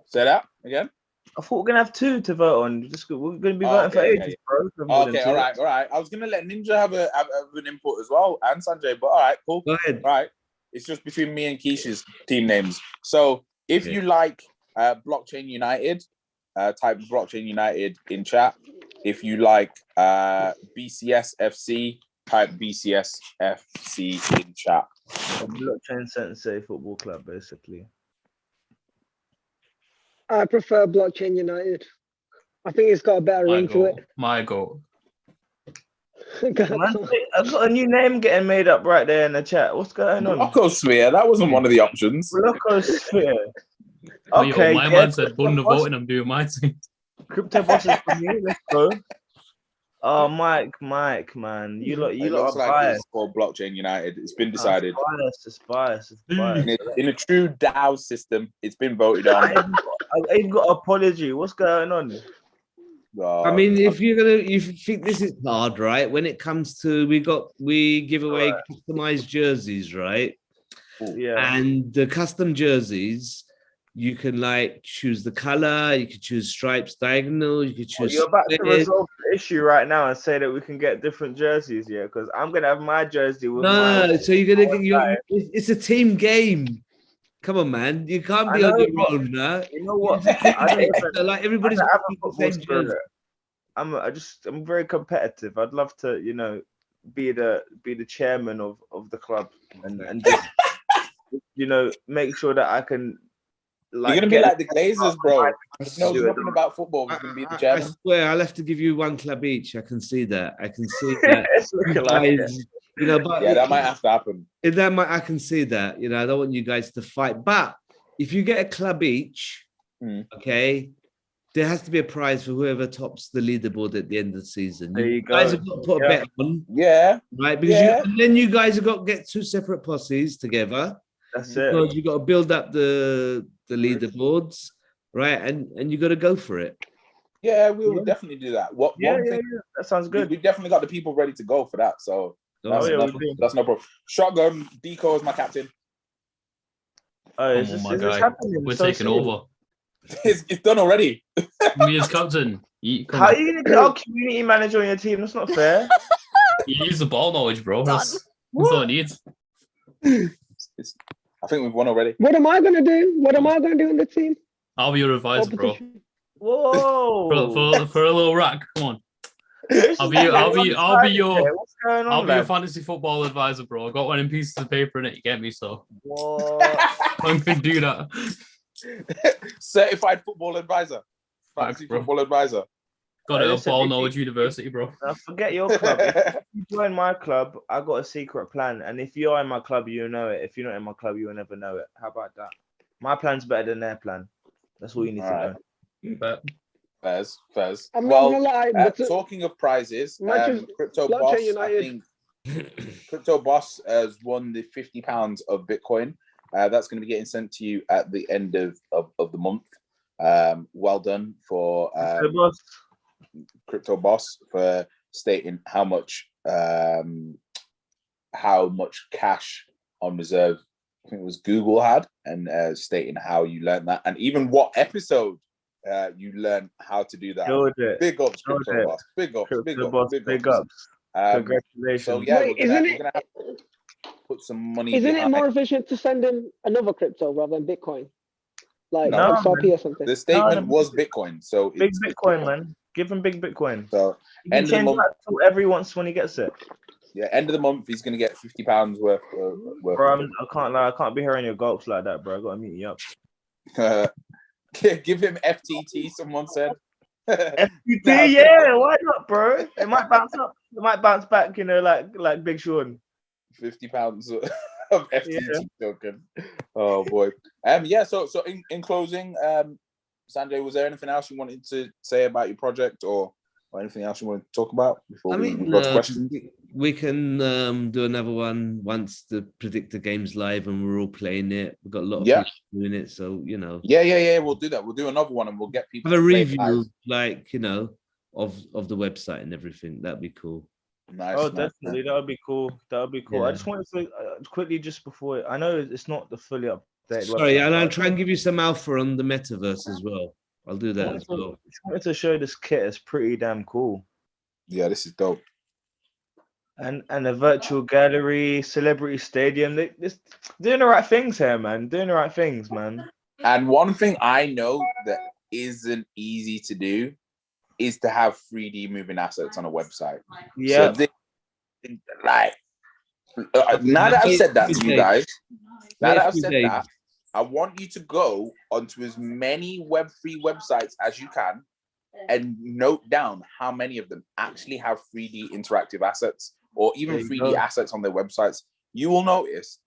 [SPEAKER 2] Say that again.
[SPEAKER 6] I thought we're gonna have 2 to vote on. We're gonna be voting for
[SPEAKER 2] Okay,
[SPEAKER 6] ages, bro. for more than
[SPEAKER 2] Okay,
[SPEAKER 6] 2.
[SPEAKER 2] all right. I was gonna let Ninja have an input as well, and Sanjay, but all right, cool.
[SPEAKER 7] Go ahead.
[SPEAKER 2] All right, it's just between me and Keisha's team names. So if you like Blockchain United, type Blockchain United in chat. If you like BCS FC, type BCS FC in chat.
[SPEAKER 6] Blockchain Sensei Football Club, basically.
[SPEAKER 3] I prefer Blockchain United. I think it's got a better ring to it.
[SPEAKER 1] My goal.
[SPEAKER 6] Man, I've got a new name getting made up right there in the chat. What's going on?
[SPEAKER 2] Blocosphere, that wasn't one of the options.
[SPEAKER 6] Blocosphere.
[SPEAKER 1] Okay, my man said bundle voting. I'm doing my thing.
[SPEAKER 6] Crypto bosses for me. Let's go. Oh, Mike, man, you lot
[SPEAKER 2] looks
[SPEAKER 6] are
[SPEAKER 2] like
[SPEAKER 6] biased.
[SPEAKER 2] it's called Blockchain United. It's been decided.
[SPEAKER 6] It's biased.
[SPEAKER 2] In a true DAO system, it's been voted on.
[SPEAKER 6] I ain't got apology. What's going on?
[SPEAKER 7] I mean, if you think this is hard, right? When it comes to we give away customized jerseys, right?
[SPEAKER 6] Yeah.
[SPEAKER 7] And the custom jerseys, you can like choose the color, you can choose stripes diagonal, you can choose.
[SPEAKER 6] You're about to resolve the issue right now and say that we can get different jerseys, yeah? Because I'm gonna have my jersey with
[SPEAKER 7] no. So you're gonna get it's a team game. Come on, man. You can't be on your own, nah.
[SPEAKER 6] You know what?
[SPEAKER 7] Like everybody's
[SPEAKER 6] I
[SPEAKER 7] got
[SPEAKER 6] have a
[SPEAKER 7] the
[SPEAKER 6] football
[SPEAKER 7] same
[SPEAKER 6] spirit.
[SPEAKER 7] jersey.
[SPEAKER 6] I'm very competitive. I'd love to, be the chairman of the club and just make sure that I can.
[SPEAKER 2] You're gonna be like the Glazers, bro. No, nothing about football. He's gonna be the chairman.
[SPEAKER 7] I swear, I'll have to give you one club each. I can see that.
[SPEAKER 6] It's looking like it.
[SPEAKER 7] But
[SPEAKER 2] yeah, that might have to happen.
[SPEAKER 7] I can see that. I don't want you guys to fight. But if you get a club each, okay, there has to be a prize for whoever tops the leaderboard at the end of the season.
[SPEAKER 6] There you go.
[SPEAKER 7] Guys have got to put a bet on.
[SPEAKER 2] Yeah.
[SPEAKER 7] Right, because then you guys have got to get 2 separate posses together.
[SPEAKER 6] That's
[SPEAKER 7] because
[SPEAKER 6] it.
[SPEAKER 7] you got to build up the leaderboards, right? And you got to go for it.
[SPEAKER 2] Yeah, we will definitely do that.
[SPEAKER 6] That sounds good.
[SPEAKER 2] We definitely got the people ready to go for that. So that's no problem. Shotgun, Deco is my captain.
[SPEAKER 6] Is this happening?
[SPEAKER 1] We're taking over.
[SPEAKER 2] It's done already.
[SPEAKER 1] Me as captain.
[SPEAKER 6] How are you gonna get our community manager on your team? That's not fair.
[SPEAKER 1] You use the ball knowledge, bro. That's all it needs.
[SPEAKER 2] I think we've won already.
[SPEAKER 3] What am I gonna do? What am I gonna do in the team?
[SPEAKER 1] I'll be your advisor, bro.
[SPEAKER 6] Whoa!
[SPEAKER 1] For a little rack, come on. I'll be your fantasy football advisor, bro. I got one in pieces of paper in it. You get me? So I can do that.
[SPEAKER 2] Certified football advisor. Fantasy football advisor.
[SPEAKER 1] Got it at Ball Knowledge University, bro.
[SPEAKER 6] Now forget your club. If you join my club, I got a secret plan. And if you're in my club, you'll know it. If you're not in my club, you'll never know it. How about that? My plan's better than their plan. That's all you need to know.
[SPEAKER 2] Fairs.
[SPEAKER 3] I'm not gonna lie.
[SPEAKER 2] Talking of prizes, Crypto Boss, I think Crypto Boss has won the £50 of Bitcoin. That's going to be getting sent to you at the end of the month. Well done for Crypto Boss for stating how much cash on reserve I think it was Google had, and stating how you learned that, and even what episode you learned how to do that. Big ups, Crypto Boss. Big ups.
[SPEAKER 6] Congratulations.
[SPEAKER 2] So yeah, we're gonna have to put some money.
[SPEAKER 3] Isn't it more efficient to send in another crypto rather than Bitcoin? Like XRP or something.
[SPEAKER 2] The statement was Bitcoin, so
[SPEAKER 6] big Bitcoin, man. Give him big Bitcoin.
[SPEAKER 2] So
[SPEAKER 6] end of the month, every once when he gets it.
[SPEAKER 2] Yeah, end of the month he's gonna get £50 worth.
[SPEAKER 6] Bro, I can't lie. I can't be hearing your gulps like that, bro. I gotta meet you up.
[SPEAKER 2] Give him FTT. Someone said.
[SPEAKER 6] FTT, yeah. Why not, bro? It might bounce up. It might bounce back. Like Big Sean.
[SPEAKER 2] £50 of FTT token. Oh boy. Yeah. So in closing, Sanjay, was there anything else you wanted to say about your project or anything else you want to talk about before we go to questions?
[SPEAKER 7] We can do another one once the predictor game's live and we're all playing it. We've got a lot of people doing it, so
[SPEAKER 2] Yeah. We'll do that. We'll do another one and we'll get people
[SPEAKER 7] have a review, of the website and everything. That'd be cool.
[SPEAKER 2] Nice.
[SPEAKER 6] Oh, definitely. That would be cool. Yeah. I just wanted to quickly, just before, I know it's not the fully updated stated
[SPEAKER 7] Sorry,
[SPEAKER 6] website.
[SPEAKER 7] and I'll
[SPEAKER 6] but
[SPEAKER 7] try and give you some alpha on the metaverse as well. I'll do
[SPEAKER 6] I
[SPEAKER 7] that
[SPEAKER 6] wanted
[SPEAKER 7] as
[SPEAKER 6] to-
[SPEAKER 7] well.
[SPEAKER 6] just wanted to show this kit. It's pretty damn cool.
[SPEAKER 2] Yeah, this is dope.
[SPEAKER 6] And a virtual gallery, celebrity stadium. They just doing the right things here, man. Doing the right things, man.
[SPEAKER 2] And one thing I know that isn't easy to do is to have 3D moving assets on a website.
[SPEAKER 6] Yeah.
[SPEAKER 2] So like, now that I've said that to you guys, now that I've said that, I want you to go onto as many Web3 websites as you can and note down how many of them actually have 3D interactive assets or even 3D assets on their websites. You will notice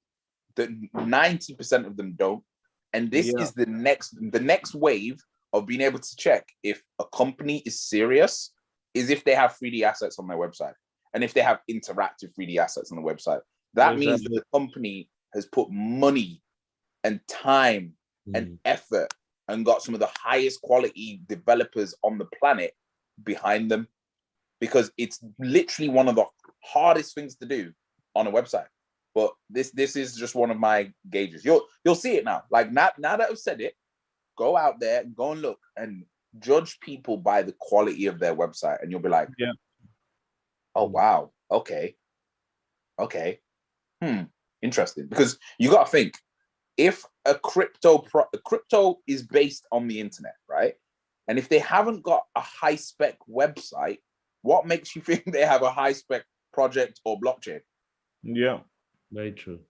[SPEAKER 2] that 90% of them don't. And this is the next wave of being able to check if a company is serious is if they have 3D assets on their website and if they have interactive 3D assets on the website. That means that the company has put money and time and effort and got some of the highest quality developers on the planet behind them, because it's literally one of the hardest things to do on a website. But this is just one of my gauges. You'll see it now. Like now that I've said it, go out there and go and look and judge people by the quality of their website, and you'll be like, oh wow, okay, interesting. Because you got to think, if a crypto is based on the internet, right? And if they haven't got a high spec website, what makes you think they have a high spec project or blockchain?
[SPEAKER 6] Yeah,
[SPEAKER 7] very true.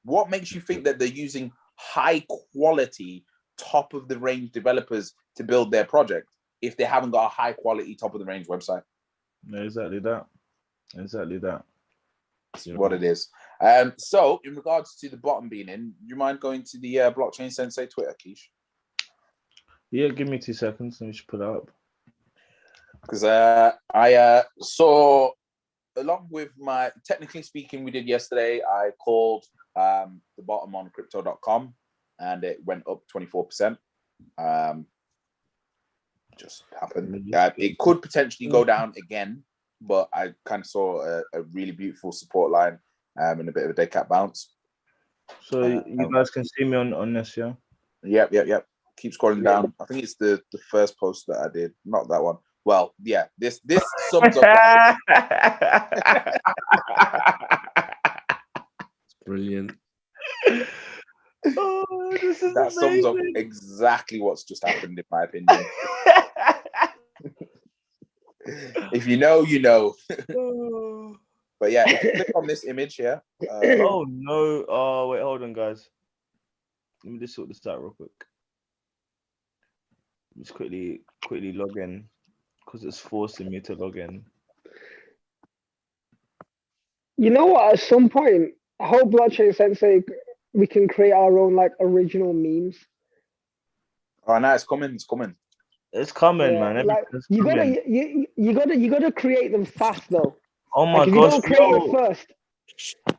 [SPEAKER 2] What makes you think that they're using high quality, top of the range developers to build their project if they haven't got a high quality, top of the range website?
[SPEAKER 6] Exactly that.
[SPEAKER 2] That's what it is. So in regards to the bottom being in, you mind going to the Blockchain Sensei Twitter, Keish?
[SPEAKER 6] Yeah, give me 2 seconds. Let me just put it up.
[SPEAKER 2] Because I saw, along with my, technically speaking, we did yesterday, I called the bottom on crypto.com and it went up 24%. Just happened. It could potentially go down again, but I kind of saw a really beautiful support line and a bit of a dead cat bounce.
[SPEAKER 6] So you guys can see me on this, yeah?
[SPEAKER 2] Yep. Keep scrolling down. I think it's the first post that I did, not that one. Well, yeah, this sums up.
[SPEAKER 7] It's brilliant.
[SPEAKER 6] Oh, this is
[SPEAKER 2] that
[SPEAKER 6] amazing.
[SPEAKER 2] Sums up exactly what's just happened, in my opinion. If you know, you know. But yeah, if you click on this image here.
[SPEAKER 6] Oh no! Oh wait, hold on, guys. Let me just sort this out real quick. Just quickly log in because it's forcing me to log in.
[SPEAKER 3] You know what? At some point, I hope Blockchain Sensei, we can create our own like original memes.
[SPEAKER 2] Oh no, it's coming.
[SPEAKER 6] It's coming,
[SPEAKER 3] Yeah,
[SPEAKER 6] man.
[SPEAKER 3] like, you gotta create them fast though.
[SPEAKER 6] Oh my
[SPEAKER 3] Like, if
[SPEAKER 6] gosh!
[SPEAKER 3] you don't create it first.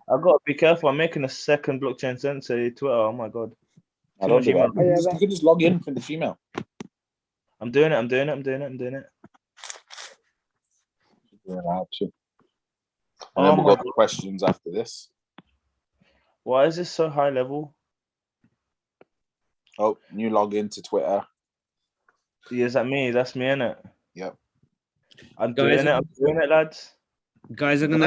[SPEAKER 6] I gotta be careful. I'm making a second Blockchain Sensei Twitter. Oh my god!
[SPEAKER 2] I don't do that. You can just log in from the Gmail.
[SPEAKER 6] I'm doing it.
[SPEAKER 2] Yeah, and then we'll go to questions after this.
[SPEAKER 6] Why is this so high level?
[SPEAKER 2] Oh, new login to Twitter.
[SPEAKER 6] Yeah, is that me? That's me, innit?
[SPEAKER 2] Yep.
[SPEAKER 6] I'm doing it, lads.
[SPEAKER 7] Guys, I'm gonna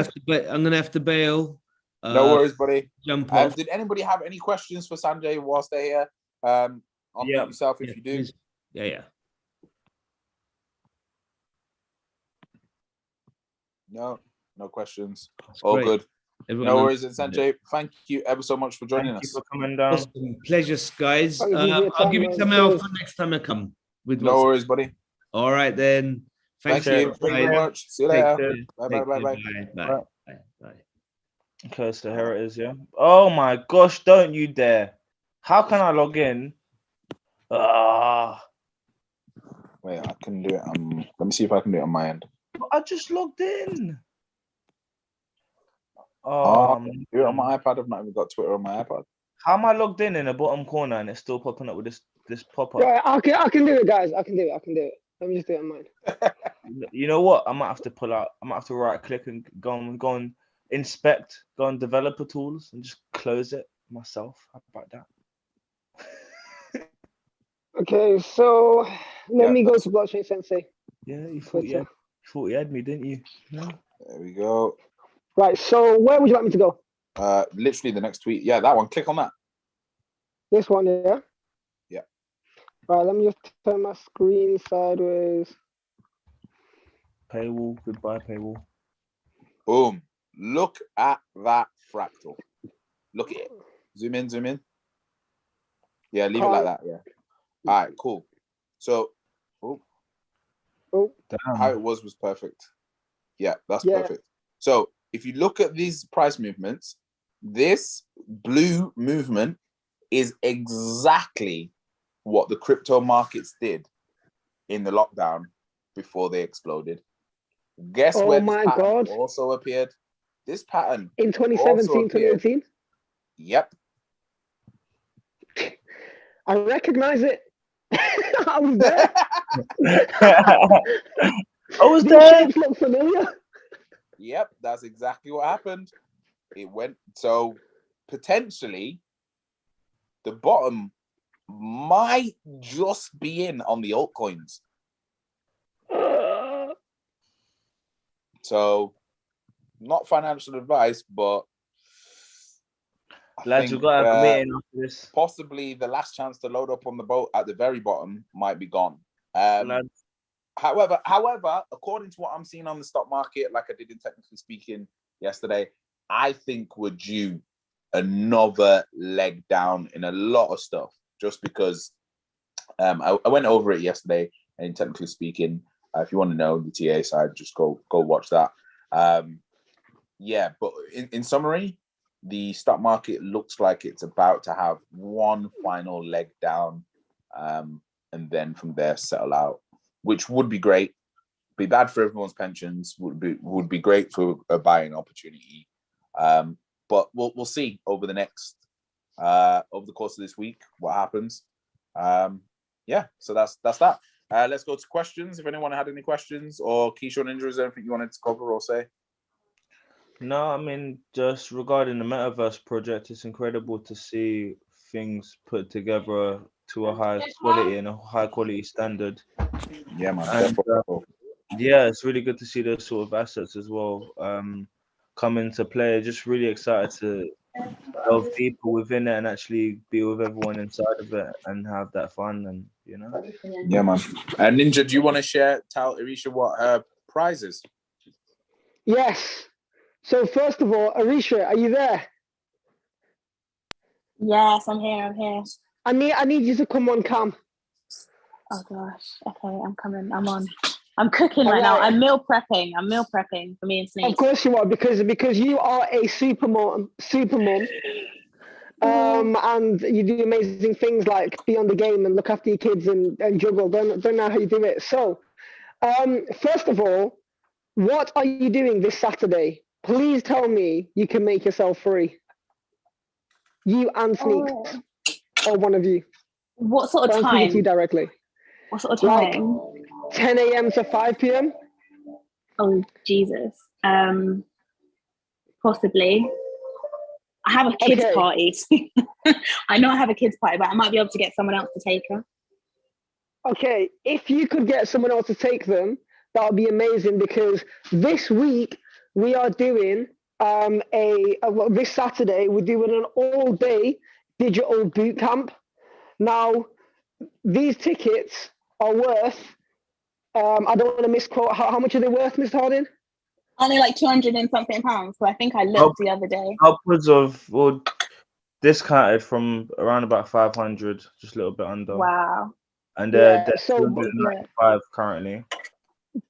[SPEAKER 7] have to bail.
[SPEAKER 2] No worries, buddy.
[SPEAKER 7] Jump off.
[SPEAKER 2] Did anybody have any questions for Sanjay whilst they're here? Unmute yourself if you do.
[SPEAKER 7] Please. Yeah.
[SPEAKER 2] No questions.
[SPEAKER 7] That's
[SPEAKER 2] All
[SPEAKER 7] great.
[SPEAKER 2] good.
[SPEAKER 7] Everyone
[SPEAKER 2] no worries, and Sanjay, thank you ever so much for joining us.
[SPEAKER 6] Thank you for coming down.
[SPEAKER 7] Awesome. Pleasure, guys.
[SPEAKER 3] Thank you for your
[SPEAKER 7] I'll
[SPEAKER 3] time,
[SPEAKER 7] give you
[SPEAKER 3] man.
[SPEAKER 7] some alpha next time I come.
[SPEAKER 2] No worries, buddy.
[SPEAKER 7] All right then.
[SPEAKER 2] Thank you very much. See you later. Bye.
[SPEAKER 6] Okay, so here it is, yeah. Oh my gosh, don't you dare. How can I log in?
[SPEAKER 2] Wait, I can do it. Let me see if I can do it on my end.
[SPEAKER 6] I just logged in.
[SPEAKER 2] Do it on my iPad. I've not even got Twitter on my iPad.
[SPEAKER 6] How am I logged in the bottom corner and it's still popping up with this pop-up?
[SPEAKER 3] Yeah, I can do it, guys. I can do it. Let me just do it on mine.
[SPEAKER 6] You know what? I might have to pull out. I might have to right-click and go on inspect, go on developer tools and just close it myself. How about that?
[SPEAKER 3] Okay, so let
[SPEAKER 2] Yeah,
[SPEAKER 3] me go
[SPEAKER 2] that's-
[SPEAKER 3] to Blockchain Sensei.
[SPEAKER 6] Yeah, you
[SPEAKER 3] Twitter.
[SPEAKER 6] thought you had me, didn't you? No.
[SPEAKER 2] There we go.
[SPEAKER 3] Right, so where would you like me to go?
[SPEAKER 2] Literally the next tweet. Yeah, that one. Click on that.
[SPEAKER 3] This one, yeah?
[SPEAKER 2] Yeah.
[SPEAKER 3] Right, let me just turn my screen sideways.
[SPEAKER 6] Paywall. Goodbye, paywall.
[SPEAKER 2] Boom. Look at that fractal. Look at it. Zoom in, zoom in. Yeah, leave it like that. Yeah. All right, cool. So,
[SPEAKER 6] Damn.
[SPEAKER 2] how it was perfect. Yeah, that's
[SPEAKER 3] Yeah.
[SPEAKER 2] perfect. So, if you look at these price movements, this blue movement is exactly what the crypto markets did in the lockdown before they exploded. Guess
[SPEAKER 3] Oh
[SPEAKER 2] where this
[SPEAKER 3] my
[SPEAKER 2] pattern
[SPEAKER 3] God.
[SPEAKER 2] also appeared? This pattern
[SPEAKER 3] In 2017, 2018?
[SPEAKER 2] Yep.
[SPEAKER 3] I recognize it. I was there.
[SPEAKER 6] I was
[SPEAKER 3] These
[SPEAKER 6] there.
[SPEAKER 3] shapes look familiar.
[SPEAKER 2] Yep, that's exactly what happened. It went so potentially the bottom might just be in on the altcoins. So not financial advice, but I
[SPEAKER 6] Lads,
[SPEAKER 2] think
[SPEAKER 6] we've got to have a meeting after this.
[SPEAKER 2] possibly the last chance to load up on the boat at the very bottom might be gone.
[SPEAKER 6] Lads,
[SPEAKER 2] However, according to what I'm seeing on the stock market, like I did in Technically Speaking yesterday, I think we're due another leg down in a lot of stuff. Just because I went over it yesterday, and Technically Speaking, if you want to know the TA side, just go watch that. Yeah, but in summary, the stock market looks like it's about to have one final leg down, and then from there settle out, which would be great. Be bad for everyone's pensions. Would be great for a buying opportunity. But we'll see over the next over the course of this week what happens. Yeah, so that's that. Let's go to questions. If anyone had any questions or Keyshawn injuries, anything you wanted to cover or say?
[SPEAKER 6] no, I mean, just regarding the Metaverse project, it's incredible to see things put together to a high quality and a high quality standard.
[SPEAKER 2] Yeah, man.
[SPEAKER 6] And yeah, it's really good to see those sort of assets as well come into play. Just really excited to delve deeper within it and actually be with everyone inside of it and have that fun and
[SPEAKER 2] Yeah, man. Ninja, do you want to tell Arisha what her prize is?
[SPEAKER 3] Yes. So first of all, Arisha, are you there?
[SPEAKER 5] Yes, I'm here.
[SPEAKER 3] I need you to come on cam.
[SPEAKER 5] Oh gosh. Okay, I'm coming. I'm on. I'm cooking right now. I'm meal prepping for me and Sneak.
[SPEAKER 3] Of course you are, because you are a super mom. And you do amazing things like be on the game and look after your kids and juggle. Don't know how you do it. So, first of all, what are you doing this Saturday? Please tell me you can make yourself free. You and Sneak, or one of you.
[SPEAKER 5] What sort of
[SPEAKER 3] I'm
[SPEAKER 5] time?
[SPEAKER 3] speaking to you directly.
[SPEAKER 5] What sort of time?
[SPEAKER 3] Like 10 a.m. to 5 p.m.
[SPEAKER 5] Oh Jesus. Possibly. I have a kids party. I know I have a kids party, but I might be able to get someone else to take her.
[SPEAKER 3] Okay, if you could get someone else to take them, that would be amazing, because this week we are doing this Saturday we're doing an all-day digital boot camp. Now, these tickets are worth, I don't want to misquote, how much are they worth, Mr. Harding?
[SPEAKER 5] Only like 200 and something pounds. So I think I looked the other day.
[SPEAKER 6] Upwards of, well, discounted from around about 500, just a little bit under.
[SPEAKER 5] Wow.
[SPEAKER 6] And they're 295 currently.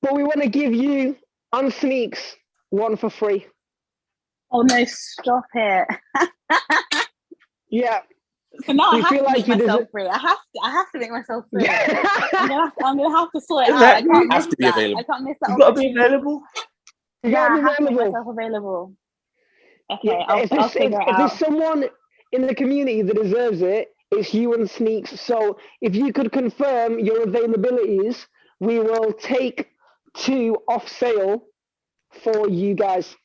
[SPEAKER 3] But we want to give you and Sneaks one for free.
[SPEAKER 5] Oh no, stop it.
[SPEAKER 3] Yeah.
[SPEAKER 5] So now I have
[SPEAKER 3] feel
[SPEAKER 5] to
[SPEAKER 3] like
[SPEAKER 5] make myself free. I have to make myself free. I'm gonna have to sort it out. I can't miss that. I can't miss that.
[SPEAKER 6] You gotta be available.
[SPEAKER 3] You gotta be
[SPEAKER 5] I have to make
[SPEAKER 3] available.
[SPEAKER 5] myself available. Okay,
[SPEAKER 3] Yeah,
[SPEAKER 5] I'll figure it out.
[SPEAKER 3] If there's someone in the community that deserves it, it's you and Sneaks. So if you could confirm your availabilities, we will take 2 off sale for you guys.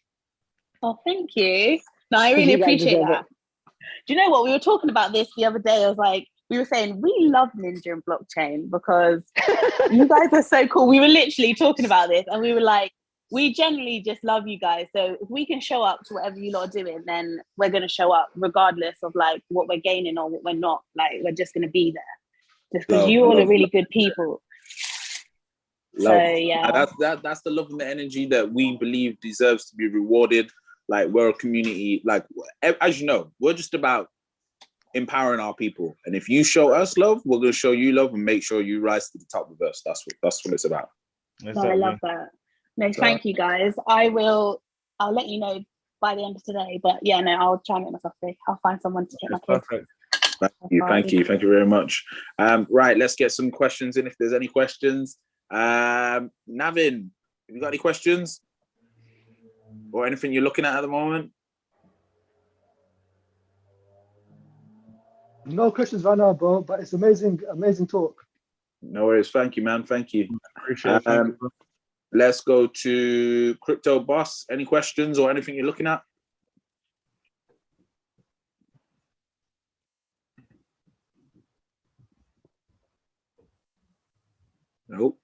[SPEAKER 5] Oh, thank you. No, I really appreciate that. Do you know what? We were talking about this the other day. I was like, we were saying we love Ninja and blockchain because you guys are so cool. We were literally talking about this, and we were like, we generally just love you guys. So if we can show up to whatever you lot are doing, then we're gonna show up regardless of like what we're gaining or what we're not. Like we're just gonna be there, just because you all are really good people.
[SPEAKER 2] Love.
[SPEAKER 5] So yeah,
[SPEAKER 2] That's the love and the energy that we believe deserves to be rewarded. Like we're a community, like as you know, we're just about empowering our people. And if you show us love, we're gonna show you love and make sure you rise to the top with us. That's what it's about.
[SPEAKER 5] no, I love that. No, thank you guys. I'll let you know by the end of today. But yeah, no, I'll try and make myself free. I'll find someone to take my kids.
[SPEAKER 6] Perfect.
[SPEAKER 2] Thank you very much. Right, let's get some questions in if there's any questions. Navin, have you got any questions or anything you're looking at the moment?
[SPEAKER 9] No questions right now, bro, but it's amazing talk.
[SPEAKER 2] No worries. Thank you, man. Thank you.
[SPEAKER 6] Appreciate it.
[SPEAKER 2] Let's go to Crypto Boss. Any questions or anything you're looking at? Nope.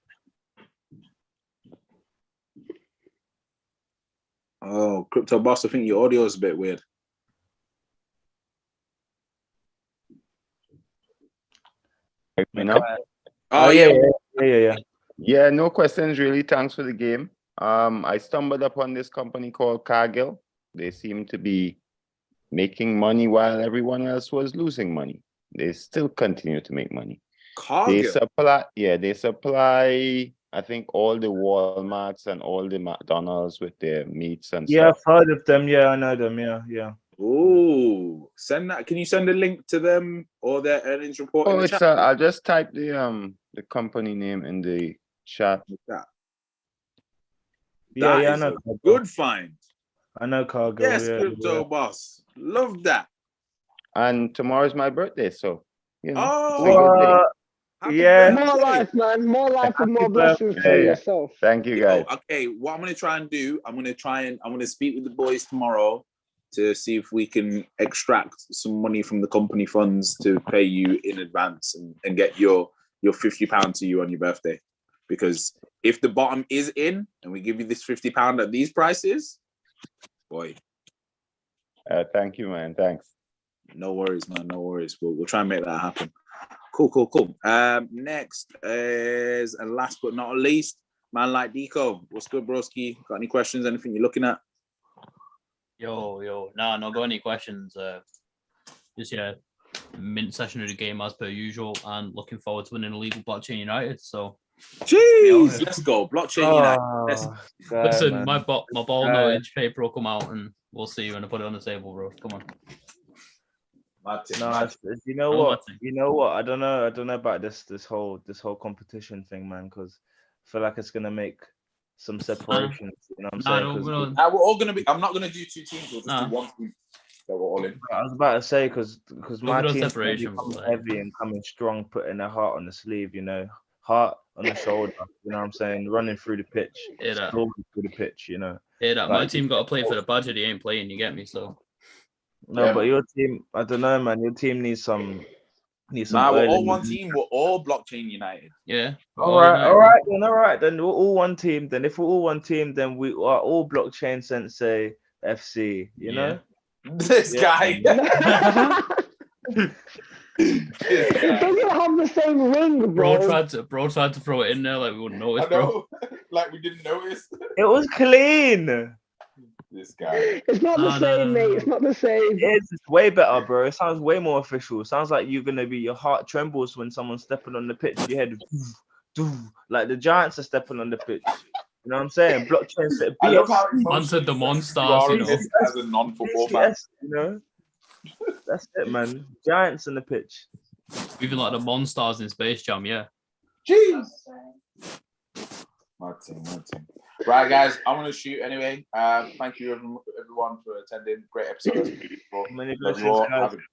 [SPEAKER 2] Oh, Crypto Boss, I think your audio is a bit weird.
[SPEAKER 10] You know?
[SPEAKER 2] Oh, yeah.
[SPEAKER 10] Yeah, no questions really. Thanks for the game. I stumbled upon this company called Cargill. They seem to be making money while everyone else was losing money. They still continue to make money.
[SPEAKER 2] Cargill?
[SPEAKER 10] They supply, I think, all the Walmarts and all the McDonald's with their meats and
[SPEAKER 6] Yeah,
[SPEAKER 10] stuff.
[SPEAKER 6] I've heard of them. Yeah, I know them. Yeah.
[SPEAKER 2] Oh, send that. Can you send a link to them or their earnings report?
[SPEAKER 10] Oh,
[SPEAKER 2] in the
[SPEAKER 10] it's
[SPEAKER 2] chat?
[SPEAKER 10] I'll just type the company name in the chat.
[SPEAKER 2] That
[SPEAKER 6] I
[SPEAKER 2] is
[SPEAKER 6] know.
[SPEAKER 2] a good find.
[SPEAKER 6] I know Cargill.
[SPEAKER 2] Yes, Crypto Boss. Love that.
[SPEAKER 10] And tomorrow's my birthday, so you know, it's a
[SPEAKER 2] Oh,
[SPEAKER 10] good day.
[SPEAKER 2] happy
[SPEAKER 3] More
[SPEAKER 2] birthday.
[SPEAKER 3] life, man. More life and more
[SPEAKER 6] Happy
[SPEAKER 3] blessings for yourself.
[SPEAKER 10] Thank you, guys.
[SPEAKER 2] Okay, what I'm gonna try and do, I'm gonna speak with the boys tomorrow to see if we can extract some money from the company funds to pay you in advance and get your £50 to you on your birthday. Because if the bottom is in and we give you this £50 at these prices, boy.
[SPEAKER 10] Thank you, man. Thanks.
[SPEAKER 2] No worries, man. No worries. We'll try and make that happen. Cool. Next is, and last but not least, man like Deco. What's good, broski? Got any questions? Anything you're looking at?
[SPEAKER 11] Yo. Nah, not got any questions. Just mint session of the game as per usual, and looking forward to winning illegal blockchain United. So,
[SPEAKER 2] jeez, let's go blockchain United.
[SPEAKER 11] Listen,
[SPEAKER 6] man.
[SPEAKER 11] my ball knowledge paper will come out, and we'll see when I put it on the table, bro. Come on.
[SPEAKER 6] You know what? I don't know about this whole competition thing, man. Because I feel like it's gonna make some separation. You know what I'm saying?
[SPEAKER 2] We're all gonna be. I'm not gonna do two teams. We'll just do one team. So we're all in.
[SPEAKER 6] I was about to say because my team's
[SPEAKER 11] separation
[SPEAKER 6] coming heavy and coming strong, putting their heart on the sleeve. You know, heart on the shoulder. You know what I'm saying? Running through the pitch, through the pitch. You know.
[SPEAKER 11] My team got to play for the budget. He ain't playing. You get me? So.
[SPEAKER 6] No, but your team, I don't know, man. Your team needs some.
[SPEAKER 2] We're all one team. We're all blockchain United.
[SPEAKER 11] Yeah.
[SPEAKER 6] All right. Then we're all one team. Then if we're all one team, then we are all blockchain Sensei FC. You know.
[SPEAKER 2] This guy.
[SPEAKER 3] It doesn't have the same ring, bro.
[SPEAKER 11] Bro tried to throw it in there like we wouldn't notice,
[SPEAKER 2] bro. Like we didn't notice.
[SPEAKER 6] It was clean.
[SPEAKER 2] This guy.
[SPEAKER 3] It's not the same, mate. It's not the same.
[SPEAKER 6] It's way better, bro. It sounds way more official. It sounds like you're gonna be. Your heart trembles when someone's stepping on the pitch. Your head, like the Giants are stepping on the pitch. You know what I'm saying? Blockchain set.
[SPEAKER 11] Onto the monsters, you know.
[SPEAKER 2] As a non-football fan.
[SPEAKER 6] You know. That's it, man. Giants on the pitch.
[SPEAKER 11] Even like the monsters in Space Jam, yeah.
[SPEAKER 2] Jeez. My team. Right, guys, I'm gonna shoot anyway. Thank you everyone for attending. Great episode.
[SPEAKER 6] Many blessings, guys.